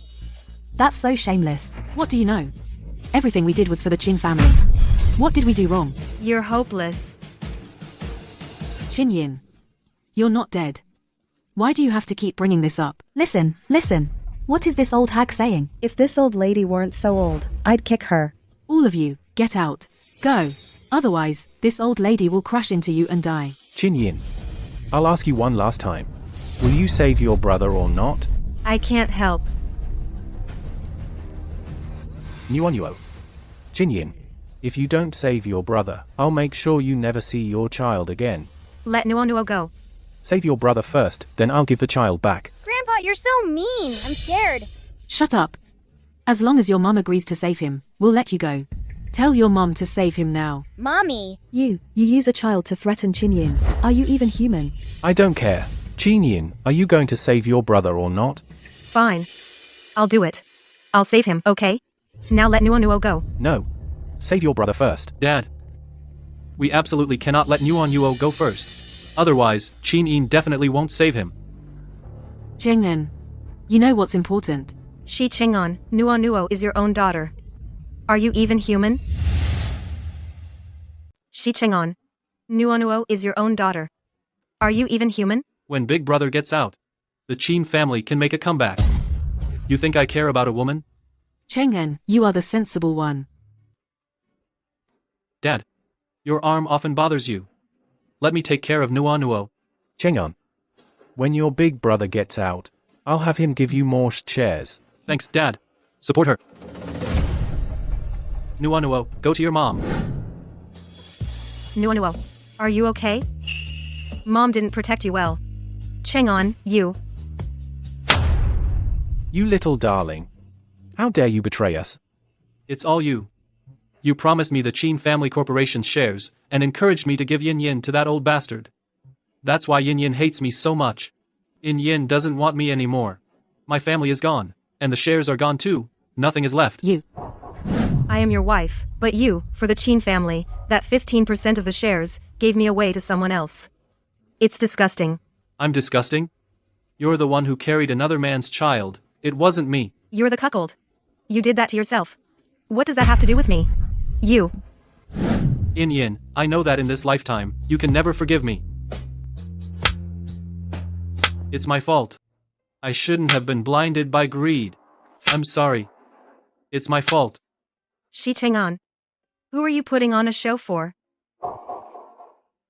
That's so shameless. What do you know? Everything we did was for the Qin family. What did we do wrong? You're hopeless. Qin Yin, you're not dead. Why do you have to keep bringing this up? Listen. What is this old hag saying? If this old lady weren't so old, I'd kick her. All of you, get out. Go. Otherwise, this old lady will crash into you and die. Qin Yin, I'll ask you one last time. Will you save your brother or not? I can't help. Nuonuo. Qin Yin, if you don't save your brother, I'll make sure you never see your child again. Let Nuonuo go. Save your brother first, then I'll give the child back. Grandpa, you're so mean. I'm scared. Shut up. As long as your mum agrees to save him, we'll let you go. Tell your mum to save him now. Mommy. You use a child to threaten Qin Yin. Are you even human? I don't care. Qin Yin, are you going to save your brother or not? Fine. I'll do it. I'll save him, okay? Now let Nuonuo go. No. Save your brother first. Dad. We absolutely cannot let Nuonuo go first. Otherwise, Qin Yin definitely won't save him. Cheng'en, you know what's important. Shi Cheng'an, Nuonuo is your own daughter. Are you even human? Shi Cheng'an, Nuonuo is your own daughter. Are you even human? When Big Brother gets out, the Qin family can make a comeback. You think I care about a woman? Cheng'en, you are the sensible one. Dad, your arm often bothers you. Let me take care of Nuo. Cheng-an, when your big brother gets out, I'll have him give you more shares. Thanks, Dad. Support her. Nuo, go to your mom. Nuo, are you okay? Mom didn't protect you well. Cheng-an, you. You little darling. How dare you betray us? It's all you. You promised me the Qin Family Corporation's shares, and encouraged me to give Yin to that old bastard. That's why Yin hates me so much. Yin doesn't want me anymore. My family is gone, and the shares are gone too. Nothing is left. You. I am your wife, but you, for the Qin family, that 15% of the shares, gave me away to someone else. It's disgusting. I'm disgusting? You're the one who carried another man's child. It wasn't me. You're the cuckold. You did that to yourself. What does that have to do with me? You. Yin, I know that in this lifetime, you can never forgive me. It's my fault. I shouldn't have been blinded by greed. I'm sorry. It's my fault. Shi Cheng-an. Who are you putting on a show for?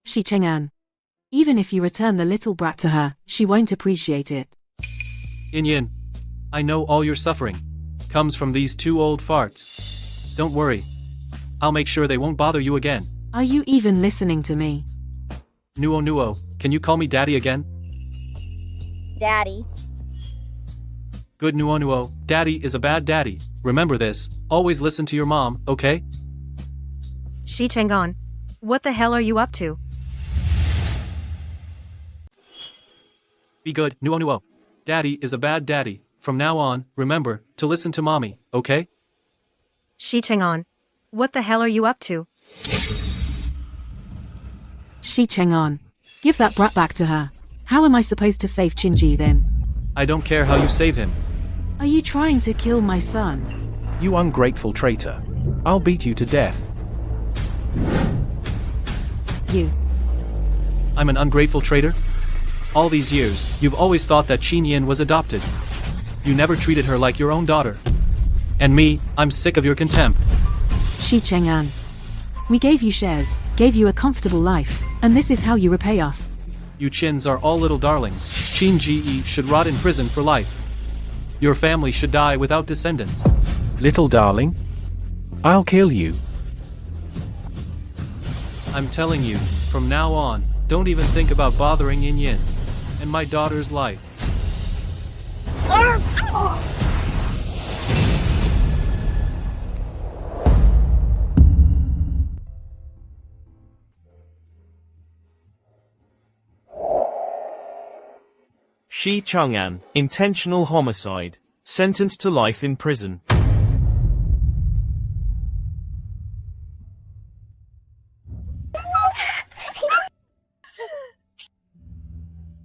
Shi Cheng-an. Even if you return the little brat to her, she won't appreciate it. Yin, I know all your suffering comes from these two old farts. Don't worry. I'll make sure they won't bother you again. Are you even listening to me? Nuo, can you call me Daddy again? Daddy. Good Nuo, Daddy is a bad daddy. Remember this, always listen to your mom, okay? Shi Cheng-an. What the hell are you up to? Be good, Nuo. Daddy is a bad daddy. From now on, remember to listen to mommy, okay? Shi Cheng-an. What the hell are you up to? Shi Cheng-an. Give that brat back to her. How am I supposed to save Chinji then? I don't care how you save him. Are you trying to kill my son? You ungrateful traitor. I'll beat you to death. You. I'm an ungrateful traitor? All these years, you've always thought that Qin Yin was adopted. You never treated her like your own daughter. And me, I'm sick of your contempt. Shi Cheng-an. We gave you shares, gave you a comfortable life, and this is how you repay us. You Qins are all little darlings. Qin Ji should rot in prison for life. Your family should die without descendants. Little darling? I'll kill you. I'm telling you, from now on, don't even think about bothering Yin and my daughter's life. Shi Cheng-an, intentional homicide, sentenced to life in prison.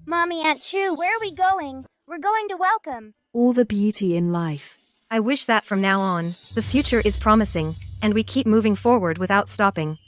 Mommy, Aunt Chu, where are we going? We're going to welcome. All the beauty in life. I wish that from now on, the future is promising, and we keep moving forward without stopping.